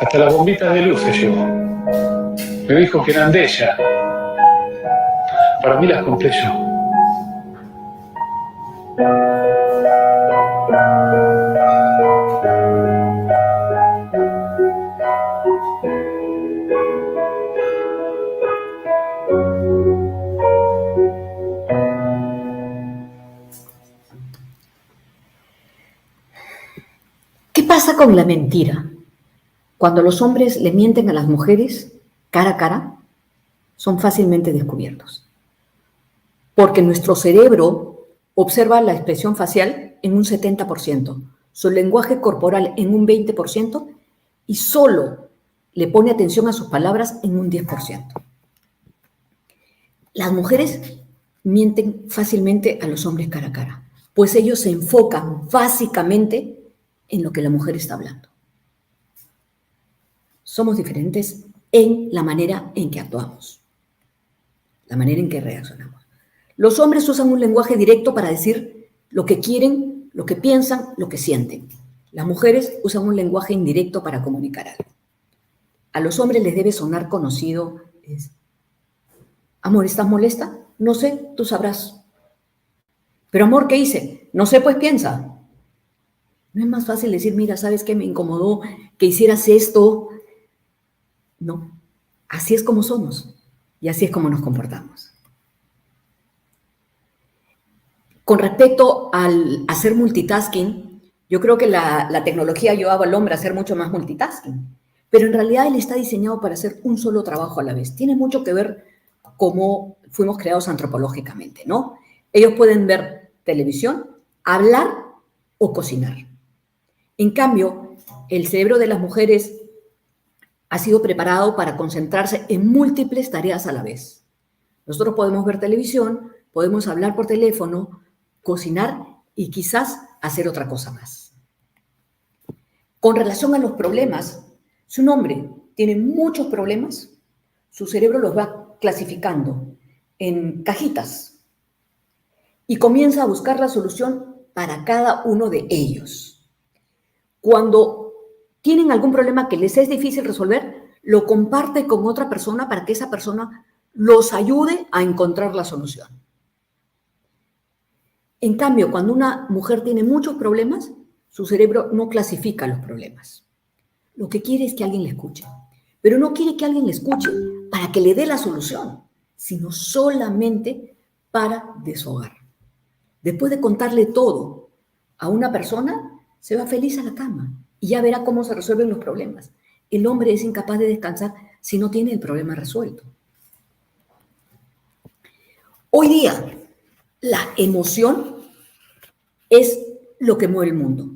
hasta las bombitas de luz se llevó. Me dijo que eran de ella. Para mí las compré yo. ¿Qué pasa con la mentira? Cuando los hombres le mienten a las mujeres cara a cara, son fácilmente descubiertos. Porque nuestro cerebro observa la expresión facial en un 70%, su lenguaje corporal en un 20% y solo le pone atención a sus palabras en un 10%. Las mujeres mienten fácilmente a los hombres cara a cara, pues ellos se enfocan básicamente en lo que la mujer está hablando. Somos diferentes en la manera en que actuamos. la manera en que reaccionamos. Los hombres usan un lenguaje directo para decir lo que quieren, lo que piensan, lo que sienten. Las mujeres usan un lenguaje indirecto para comunicar algo. A los hombres les debe sonar conocido, amor, ¿estás molesta? No sé, tú sabrás. Pero amor, ¿qué hice? No sé, pues piensa. No es más fácil decir, mira, ¿sabes qué me incomodó que hicieras esto? No, así es como somos y así es como nos comportamos. Con respecto al hacer multitasking, yo creo que la tecnología ha llevado al hombre a hacer mucho más multitasking, pero en realidad él está diseñado para hacer un solo trabajo a la vez. Tiene mucho que ver cómo fuimos creados antropológicamente, ¿no? Ellos pueden ver televisión, hablar o cocinar. En cambio, el cerebro de las mujeres ha sido preparado para concentrarse en múltiples tareas a la vez. Nosotros podemos ver televisión, podemos hablar por teléfono, cocinar y quizás hacer otra cosa más. Con relación a los problemas, si un hombre tiene muchos problemas, su cerebro los va clasificando en cajitas y comienza a buscar la solución para cada uno de ellos. Cuando tienen algún problema que les es difícil resolver, lo comparte con otra persona para que esa persona los ayude a encontrar la solución. En cambio, cuando una mujer tiene muchos problemas, su cerebro no clasifica los problemas. Lo que quiere es que alguien le escuche, pero no quiere que alguien le escuche para que le dé la solución, sino solamente para deshogar. Después de contarle todo a una persona, se va feliz a la cama y ya verá cómo se resuelven los problemas. El hombre es incapaz de descansar si no tiene el problema resuelto. Hoy día, la emoción es lo que mueve el mundo.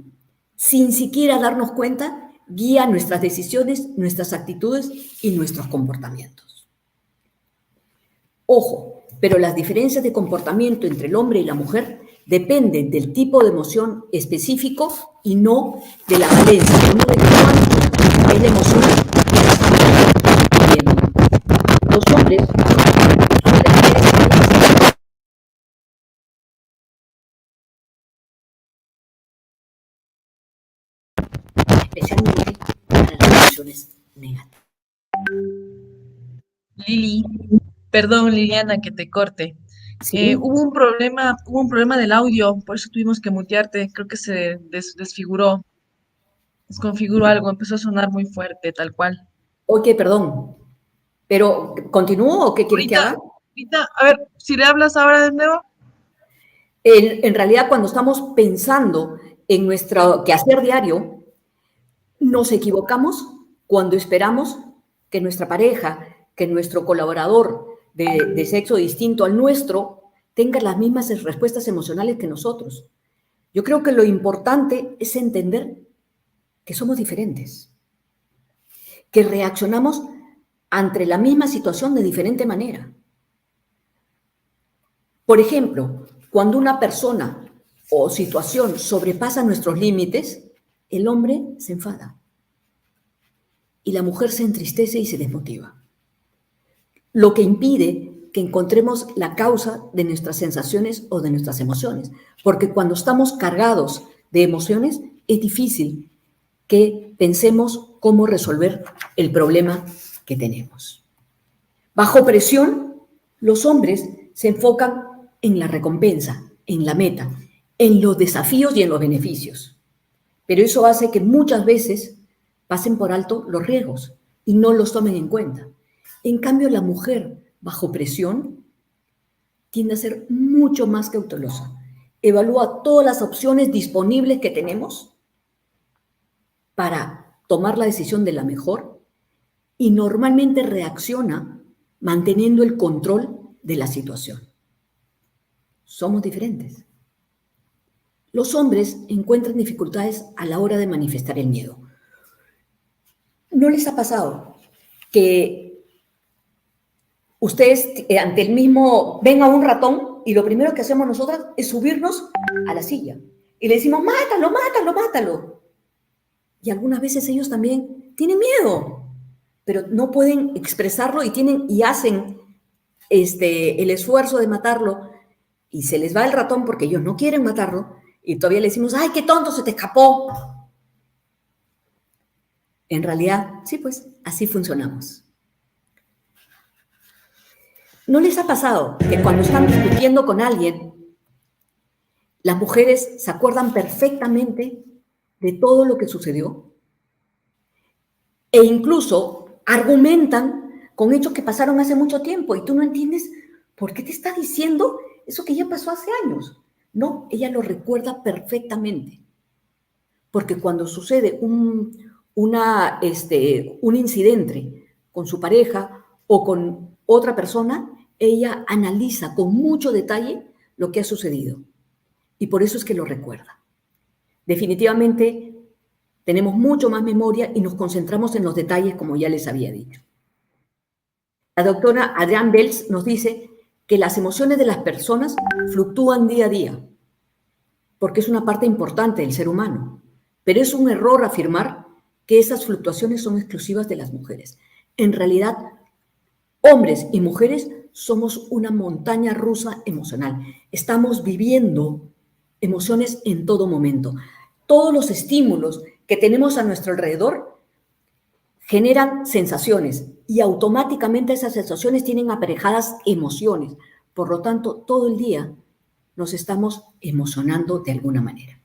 Sin siquiera darnos cuenta, guía nuestras decisiones, nuestras actitudes y nuestros comportamientos. Ojo, pero las diferencias de comportamiento entre el hombre y la mujer dependen del tipo de emoción específico y no de la valencia, no de cuánto es la emoción que está viviendo. Los hombres especialmente para las emociones negativas. Lili, perdón Liliana que te corte. Sí. Hubo un problema del audio, por eso tuvimos que mutearte. Creo que se desfiguró, desconfiguró algo, empezó a sonar muy fuerte, tal cual. Ok, perdón. ¿Pero continúo o qué quieres que haga? Ahorita, a ver, si le hablas ahora de nuevo. En realidad, cuando estamos pensando en nuestro quehacer diario, nos equivocamos cuando esperamos que nuestra pareja, que nuestro colaborador de sexo distinto al nuestro tenga las mismas respuestas emocionales que nosotros. Yo creo que lo importante es entender que somos diferentes, que reaccionamos ante la misma situación de diferente manera. Por ejemplo, cuando una persona o situación sobrepasa nuestros límites, el hombre se enfada y la mujer se entristece y se desmotiva. Lo que impide que encontremos la causa de nuestras sensaciones o de nuestras emociones. Porque cuando estamos cargados de emociones, es difícil que pensemos cómo resolver el problema que tenemos. Bajo presión, los hombres se enfocan en la recompensa, en la meta, en los desafíos y en los beneficios. Pero eso hace que muchas veces pasen por alto los riesgos y no los tomen en cuenta. En cambio, la mujer, bajo presión, tiende a ser mucho más cautelosa. Evalúa todas las opciones disponibles que tenemos para tomar la decisión de la mejor y normalmente reacciona manteniendo el control de la situación. Somos diferentes. Los hombres encuentran dificultades a la hora de manifestar el miedo. ¿No les ha pasado que ustedes ante el mismo ven a un ratón y lo primero que hacemos nosotras es subirnos a la silla y le decimos, mátalo, mátalo, mátalo? Y algunas veces ellos también tienen miedo, pero no pueden expresarlo y hacen el esfuerzo de matarlo y se les va el ratón porque ellos no quieren matarlo y todavía le decimos, ¡ay, qué tonto, se te escapó! En realidad, sí, pues, así funcionamos. ¿No les ha pasado que cuando están discutiendo con alguien, las mujeres se acuerdan perfectamente de todo lo que sucedió? E incluso argumentan con hechos que pasaron hace mucho tiempo y tú no entiendes por qué te está diciendo eso que ya pasó hace años. No, ella lo recuerda perfectamente. Porque cuando sucede un incidente con su pareja o con otra persona, ella analiza con mucho detalle lo que ha sucedido. Y por eso es que lo recuerda. Definitivamente tenemos mucho más memoria y nos concentramos en los detalles, como ya les había dicho. La doctora Adrienne Belz nos dice que las emociones de las personas fluctúan día a día, porque es una parte importante del ser humano. Pero es un error afirmar que esas fluctuaciones son exclusivas de las mujeres. En realidad, hombres y mujeres somos una montaña rusa emocional. Estamos viviendo emociones en todo momento. Todos los estímulos que tenemos a nuestro alrededor generan sensaciones y automáticamente esas sensaciones tienen aparejadas emociones. Por lo tanto, todo el día nos estamos emocionando de alguna manera.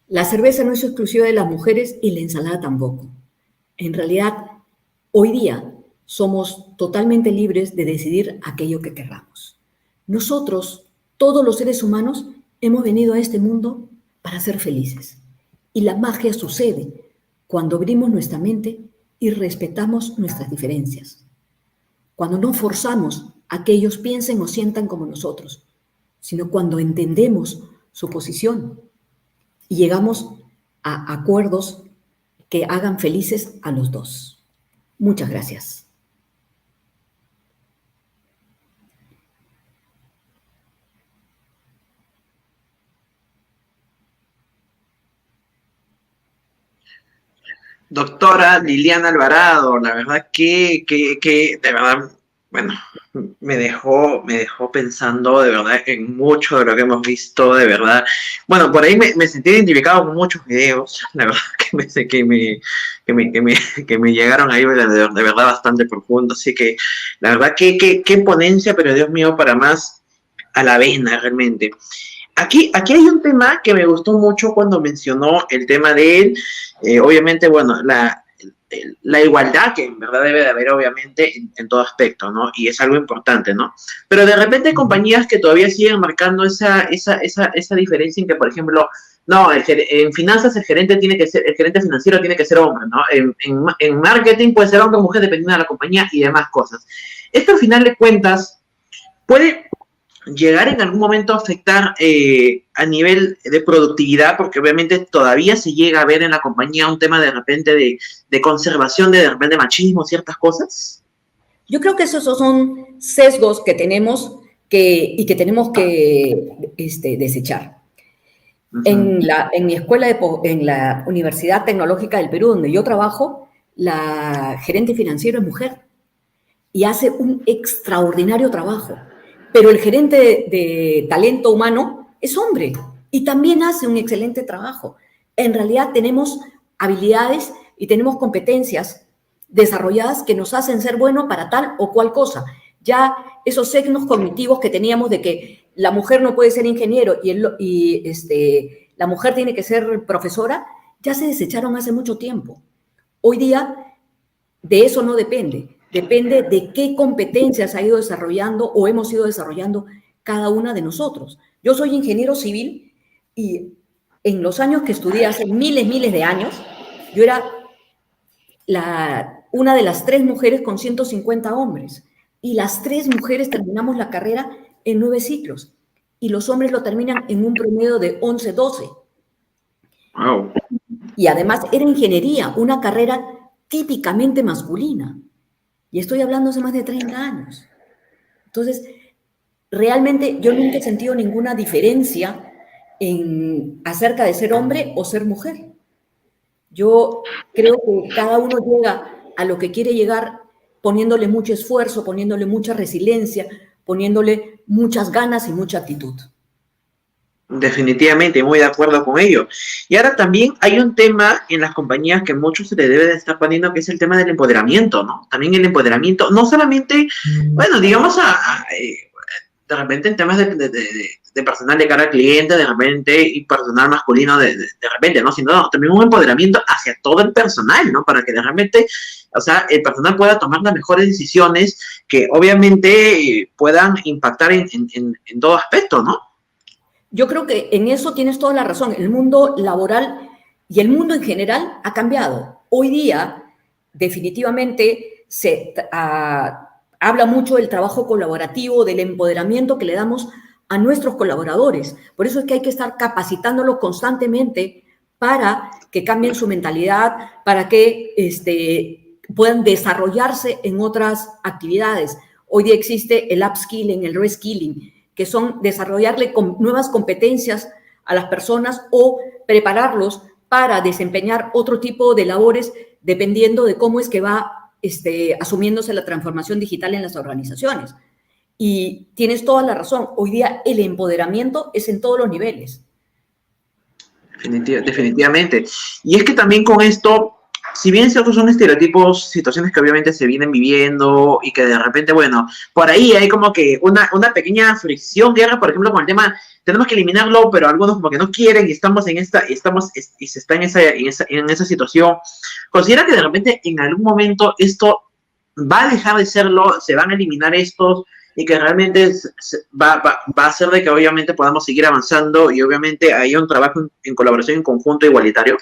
La cerveza no es exclusiva de las mujeres y la ensalada tampoco. En realidad, hoy día somos totalmente libres de decidir aquello que querramos. Nosotros, todos los seres humanos, hemos venido a este mundo para ser felices. Y la magia sucede cuando abrimos nuestra mente y respetamos nuestras diferencias. Cuando no forzamos a que ellos piensen o sientan como nosotros, sino cuando entendemos su posición y llegamos a acuerdos que hagan felices a los dos. Muchas gracias. Doctora Liliana Alvarado, la verdad que de verdad, bueno, me dejó pensando de verdad en mucho de lo que hemos visto, de verdad. Bueno, por ahí me sentí identificado con muchos videos, la verdad que me llegaron ahí de verdad bastante profundo, así que la verdad qué ponencia, pero Dios mío, para más a la vena realmente. Aquí hay un tema que me gustó mucho cuando mencionó el tema de él, obviamente, bueno, la igualdad que en verdad debe de haber, obviamente, en todo aspecto, ¿no? Y es algo importante, ¿no? Pero de repente hay compañías que todavía siguen marcando esa diferencia en que, por ejemplo, no, en finanzas el gerente financiero tiene que ser hombre, ¿no? En marketing puede ser hombre o mujer dependiendo de la compañía y demás cosas. Esto, al final de cuentas, puede llegar en algún momento a afectar a nivel de productividad, porque obviamente todavía se llega a ver en la compañía un tema de repente de conservación, de repente machismo, ciertas cosas. Yo creo que esos son sesgos que tenemos y que tenemos que desechar. Uh-huh. En mi escuela, en la Universidad Tecnológica del Perú, donde yo trabajo, la gerente financiera es mujer y hace un extraordinario trabajo. Pero el gerente de talento humano es hombre y también hace un excelente trabajo. En realidad tenemos habilidades y tenemos competencias desarrolladas que nos hacen ser buenos para tal o cual cosa. Ya esos signos cognitivos que teníamos de que la mujer no puede ser ingeniero y la mujer tiene que ser profesora, ya se desecharon hace mucho tiempo. Hoy día de eso no depende. Depende de qué competencias ha ido desarrollando o hemos ido desarrollando cada una de nosotros. Yo soy ingeniero civil y en los años que estudié, hace miles de años, yo era una de las 3 mujeres con 150 hombres. Y las 3 mujeres terminamos la carrera en 9 ciclos. Y los hombres lo terminan en un promedio de 11, 12. Wow. Y además era ingeniería, una carrera típicamente masculina. Y estoy hablando hace más de 30 años. Entonces, realmente yo nunca he sentido ninguna diferencia acerca de ser hombre o ser mujer. Yo creo que cada uno llega a lo que quiere llegar poniéndole mucho esfuerzo, poniéndole mucha resiliencia, poniéndole muchas ganas y mucha actitud. Definitivamente, muy de acuerdo con ello. Y ahora también hay un tema en las compañías que muchos se le debe de estar poniendo, que es el tema del empoderamiento, ¿no? También el empoderamiento, no solamente, bueno, digamos, de repente en temas de personal de cara al cliente, de repente, y personal masculino de repente, ¿no? Sino también un empoderamiento hacia todo el personal, ¿no? Para que de repente, o sea, el personal pueda tomar las mejores decisiones que obviamente puedan impactar en todo aspecto, ¿no? Yo creo que en eso tienes toda la razón. El mundo laboral y el mundo en general ha cambiado. Hoy día, definitivamente, se habla mucho del trabajo colaborativo, del empoderamiento que le damos a nuestros colaboradores. Por eso es que hay que estar capacitándolos constantemente para que cambien su mentalidad, para que puedan desarrollarse en otras actividades. Hoy día existe el upskilling, el reskilling, que son desarrollarle nuevas competencias a las personas o prepararlos para desempeñar otro tipo de labores dependiendo de cómo es que va asumiéndose la transformación digital en las organizaciones. Y tienes toda la razón, hoy día el empoderamiento es en todos los niveles. Definitivamente. Y es que también con esto, si bien ciertos son estereotipos, situaciones que obviamente se vienen viviendo y que de repente, bueno, por ahí hay como que una pequeña fricción, guerra, por ejemplo, con el tema, tenemos que eliminarlo, pero algunos como que no quieren y se está en esa situación. ¿Considera que de repente en algún momento esto va a dejar de serlo, se van a eliminar estos y que realmente va a hacer de que obviamente podamos seguir avanzando y obviamente haya un trabajo en colaboración en conjunto igualitario?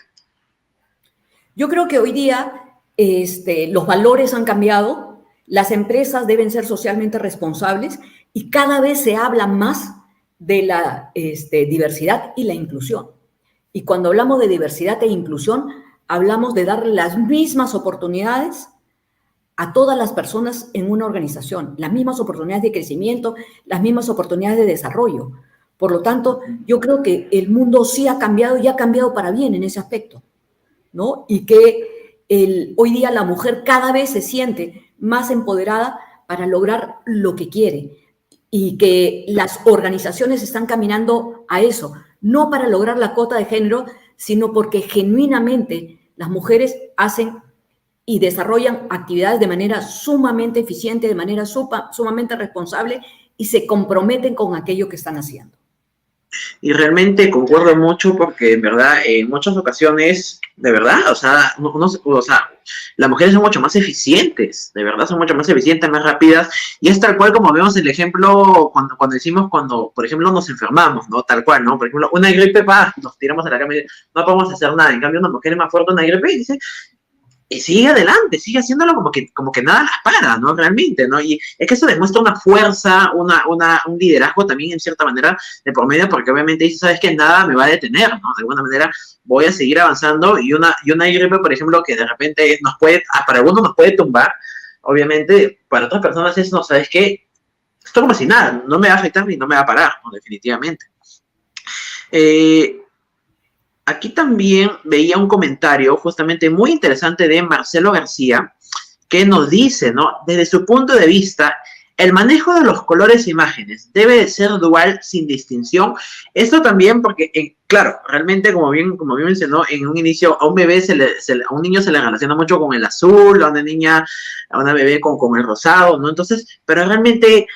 Yo creo que hoy día los valores han cambiado, las empresas deben ser socialmente responsables y cada vez se habla más de la diversidad y la inclusión. Y cuando hablamos de diversidad e inclusión, hablamos de dar las mismas oportunidades a todas las personas en una organización, las mismas oportunidades de crecimiento, las mismas oportunidades de desarrollo. Por lo tanto, yo creo que el mundo sí ha cambiado y ha cambiado para bien en ese aspecto, ¿no? Y que hoy día la mujer cada vez se siente más empoderada para lograr lo que quiere y que las organizaciones están caminando a eso, no para lograr la cuota de género, sino porque genuinamente las mujeres hacen y desarrollan actividades de manera sumamente eficiente, de manera sumamente responsable y se comprometen con aquello que están haciendo. Y realmente concuerdo mucho porque en verdad en muchas ocasiones, de verdad, o sea, las mujeres son mucho más eficientes, de verdad son mucho más eficientes, más rápidas, y es tal cual como vemos el ejemplo cuando por ejemplo nos enfermamos, ¿no? Tal cual, ¿no? Por ejemplo, una gripe, nos tiramos a la cama y no podemos hacer nada, en cambio una mujer es más fuerte, una gripe, y dice, y sigue adelante, sigue haciéndolo como que nada las para, ¿no? Realmente, ¿no? Y es que eso demuestra una fuerza, un liderazgo también en cierta manera de por medio, porque obviamente dice, sabes que nada me va a detener, ¿no? De alguna manera voy a seguir avanzando y una gripe, por ejemplo, que de repente para algunos nos puede tumbar, obviamente para otras personas es, no, ¿sabes qué? Esto como si nada, no me va a afectar ni no me va a parar, ¿no? Definitivamente. Aquí también veía un comentario justamente muy interesante de Marcelo García, que nos dice, ¿no? Desde su punto de vista, el manejo de los colores e imágenes debe de ser dual, sin distinción. Esto también porque, claro, realmente, como bien mencionó, en un inicio, a un bebé, a un niño se le relaciona mucho con el azul, a una bebé con el rosado, ¿no? Entonces, pero realmente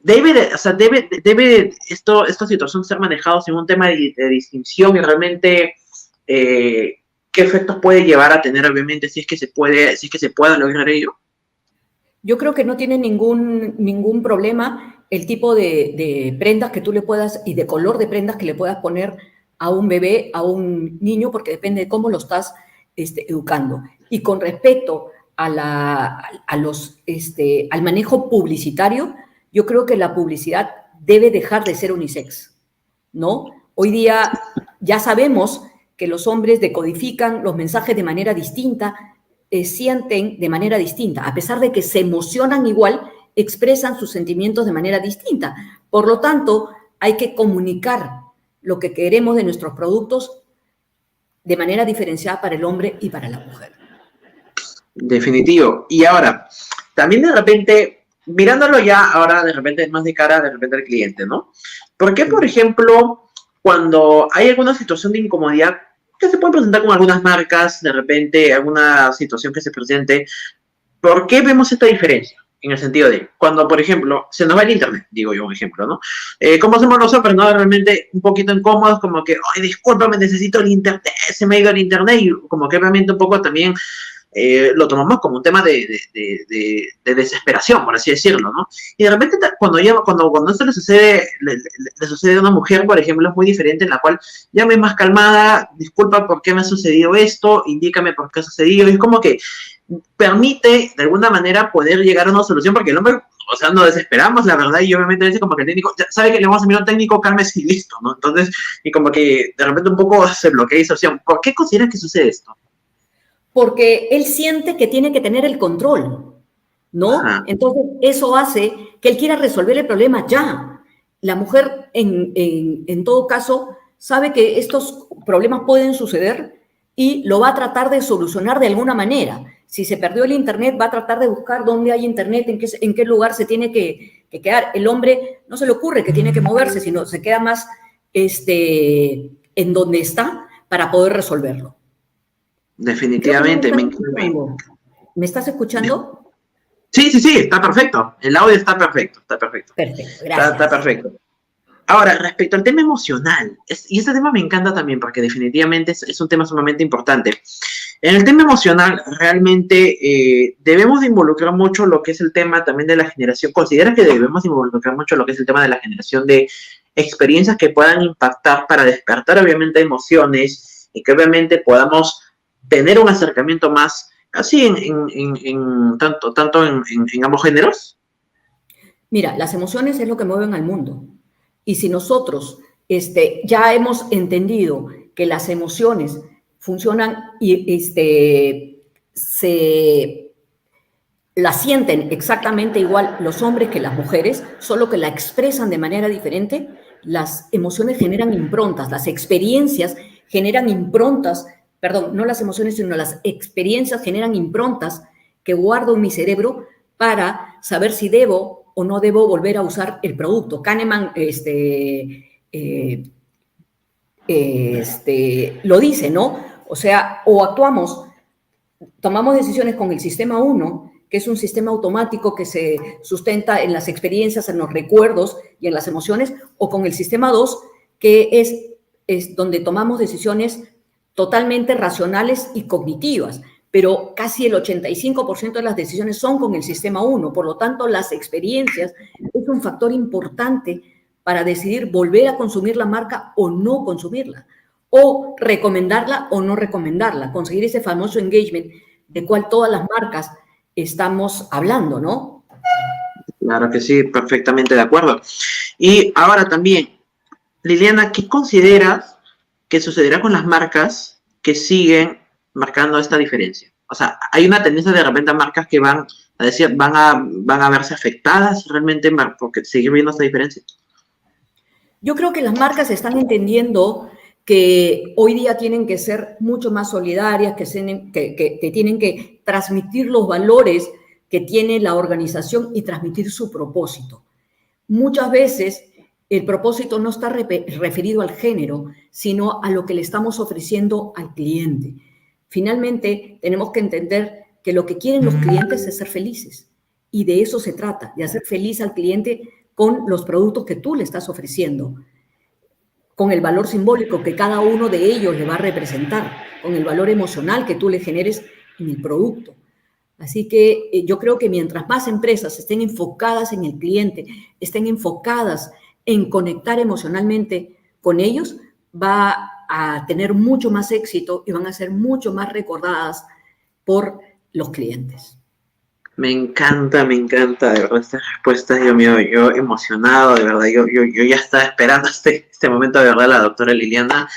debe esta situación ser manejado sin un tema de distinción y realmente qué efectos puede llevar a tener, obviamente, si es que se pueda lograr ello? Yo creo que no tiene ningún problema el tipo de prendas que tú le puedas y de color de prendas que le puedas poner a un bebé, a un niño, porque depende de cómo lo estás educando. Y con respecto al manejo publicitario, yo creo que la publicidad debe dejar de ser unisex, ¿no? Hoy día ya sabemos que los hombres decodifican los mensajes de manera distinta, sienten de manera distinta, a pesar de que se emocionan igual, expresan sus sentimientos de manera distinta. Por lo tanto, hay que comunicar lo que queremos de nuestros productos de manera diferenciada para el hombre y para la mujer. Definitivo. Y ahora, también de repente, mirándolo ya ahora de repente más de cara de repente al cliente, ¿no? ¿Por qué, por ejemplo, cuando hay alguna situación de incomodidad que se puede presentar con algunas marcas, de repente alguna situación que se presente, ¿por qué vemos esta diferencia? En el sentido de, cuando, por ejemplo, se nos va el internet, digo yo un ejemplo, ¿no? ¿Cómo hacemos nosotros, no? Realmente un poquito incómodos, como que, ay, discúlpame, necesito el internet, se me ha ido el internet, y como que obviamente un poco también lo tomamos como un tema de desesperación, por así decirlo, ¿no? Y de repente cuando esto le sucede a una mujer, por ejemplo, es muy diferente, en la cual llame más calmada, disculpa por qué me ha sucedido esto, indícame por qué ha sucedido, y es como que permite de alguna manera poder llegar a una solución, porque el hombre, o sea, nos desesperamos, la verdad, y obviamente dice como que el técnico, ya sabe que le vamos a enviar a un técnico, cálmese y listo, ¿no? Entonces, y como que de repente un poco se bloquea esa opción. ¿Por qué consideras que sucede esto? Porque él siente que tiene que tener el control, ¿no? Ajá. Entonces, eso hace que él quiera resolver el problema ya. La mujer, en todo caso, sabe que estos problemas pueden suceder y lo va a tratar de solucionar de alguna manera. Si se perdió el internet, va a tratar de buscar dónde hay internet, en qué lugar se tiene que quedar. El hombre no se le ocurre que tiene que moverse, sino se queda más en donde está para poder resolverlo. Definitivamente. ¿Me estás escuchando? Sí, está perfecto. El audio está perfecto. Perfecto, gracias. Está perfecto. Ahora, respecto al tema emocional, y este tema me encanta también porque definitivamente es un tema sumamente importante. En el tema emocional, realmente debemos de involucrar mucho lo que es el tema también de la generación. ¿Considera que debemos involucrar mucho lo que es el tema de la generación de experiencias que puedan impactar para despertar obviamente emociones y que obviamente podamos tener un acercamiento más así tanto en ambos géneros? Mira, las emociones es lo que mueven al mundo. Y si nosotros ya hemos entendido que las emociones funcionan y las sienten exactamente igual los hombres que las mujeres, solo que la expresan de manera diferente, las emociones generan improntas, las experiencias generan improntas. Perdón, no las emociones, sino las experiencias generan improntas que guardo en mi cerebro para saber si debo o no debo volver a usar el producto. Kahneman lo dice, ¿no? O sea, o tomamos decisiones con el sistema 1, que es un sistema automático que se sustenta en las experiencias, en los recuerdos y en las emociones, o con el sistema 2, que es donde tomamos decisiones totalmente racionales y cognitivas, pero casi el 85% de las decisiones son con el sistema 1, por lo tanto las experiencias es un factor importante para decidir volver a consumir la marca o no consumirla, o recomendarla o no recomendarla, conseguir ese famoso engagement del cual todas las marcas estamos hablando, ¿no? Claro que sí, perfectamente de acuerdo. Y ahora también, Liliana, ¿qué consideras que sucederá con las marcas que siguen marcando esta diferencia? O sea, hay una tendencia de repente a marcas que van a decir, van a verse afectadas realmente porque seguir viendo esta diferencia. Yo creo que las marcas están entendiendo que hoy día tienen que ser mucho más solidarias, que tienen que transmitir los valores que tiene la organización y transmitir su propósito. Muchas veces el propósito no está referido al género, sino a lo que le estamos ofreciendo al cliente. Finalmente, tenemos que entender que lo que quieren los clientes es ser felices. Y de eso se trata, de hacer feliz al cliente con los productos que tú le estás ofreciendo. con el valor simbólico que cada uno de ellos le va a representar, con el valor emocional que tú le generes en el producto. Así que yo creo que mientras más empresas estén enfocadas en el cliente, estén enfocadas en conectar emocionalmente con ellos, va a tener mucho más éxito y van a ser mucho más recordadas por los clientes. Me encanta, de verdad, estas respuestas, Dios mío, yo emocionado, de verdad, yo ya estaba esperando este momento, de verdad, la doctora Liliana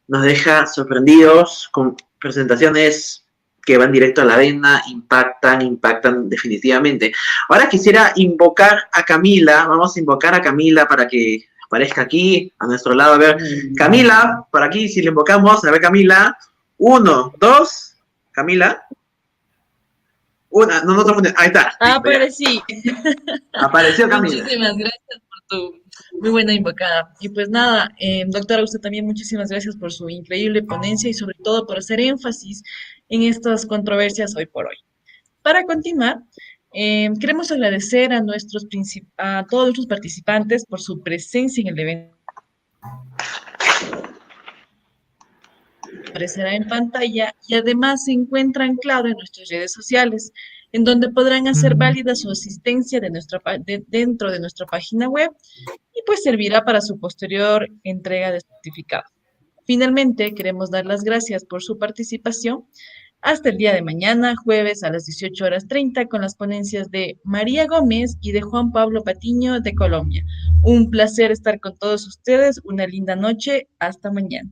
nos deja sorprendidos con presentaciones que van directo a la vena, impactan definitivamente. Ahora quisiera invocar a Camila, vamos a invocar a Camila para que aparezca aquí, a nuestro lado, a ver, Camila, por aquí, si le invocamos, a ver, Camila, 1, 2, Camila. No te confundes. Ahí está. Aparecí. Apareció Camila. Muchísimas gracias por tu muy buena invocada. Y pues nada, doctora, usted también muchísimas gracias por su increíble ponencia y sobre todo por hacer énfasis en estas controversias hoy por hoy. Para continuar, queremos agradecer a todos nuestros participantes por su presencia en el evento. Aparecerá en pantalla y además se encuentra anclado en nuestras redes sociales, en donde podrán hacer válida su asistencia dentro de nuestra página web y pues servirá para su posterior entrega de certificado. Finalmente, queremos dar las gracias por su participación. Hasta el día de mañana, jueves a las 18:30, con las ponencias de María Gómez y de Juan Pablo Patiño de Colombia. Un placer estar con todos ustedes. Una linda noche. Hasta mañana.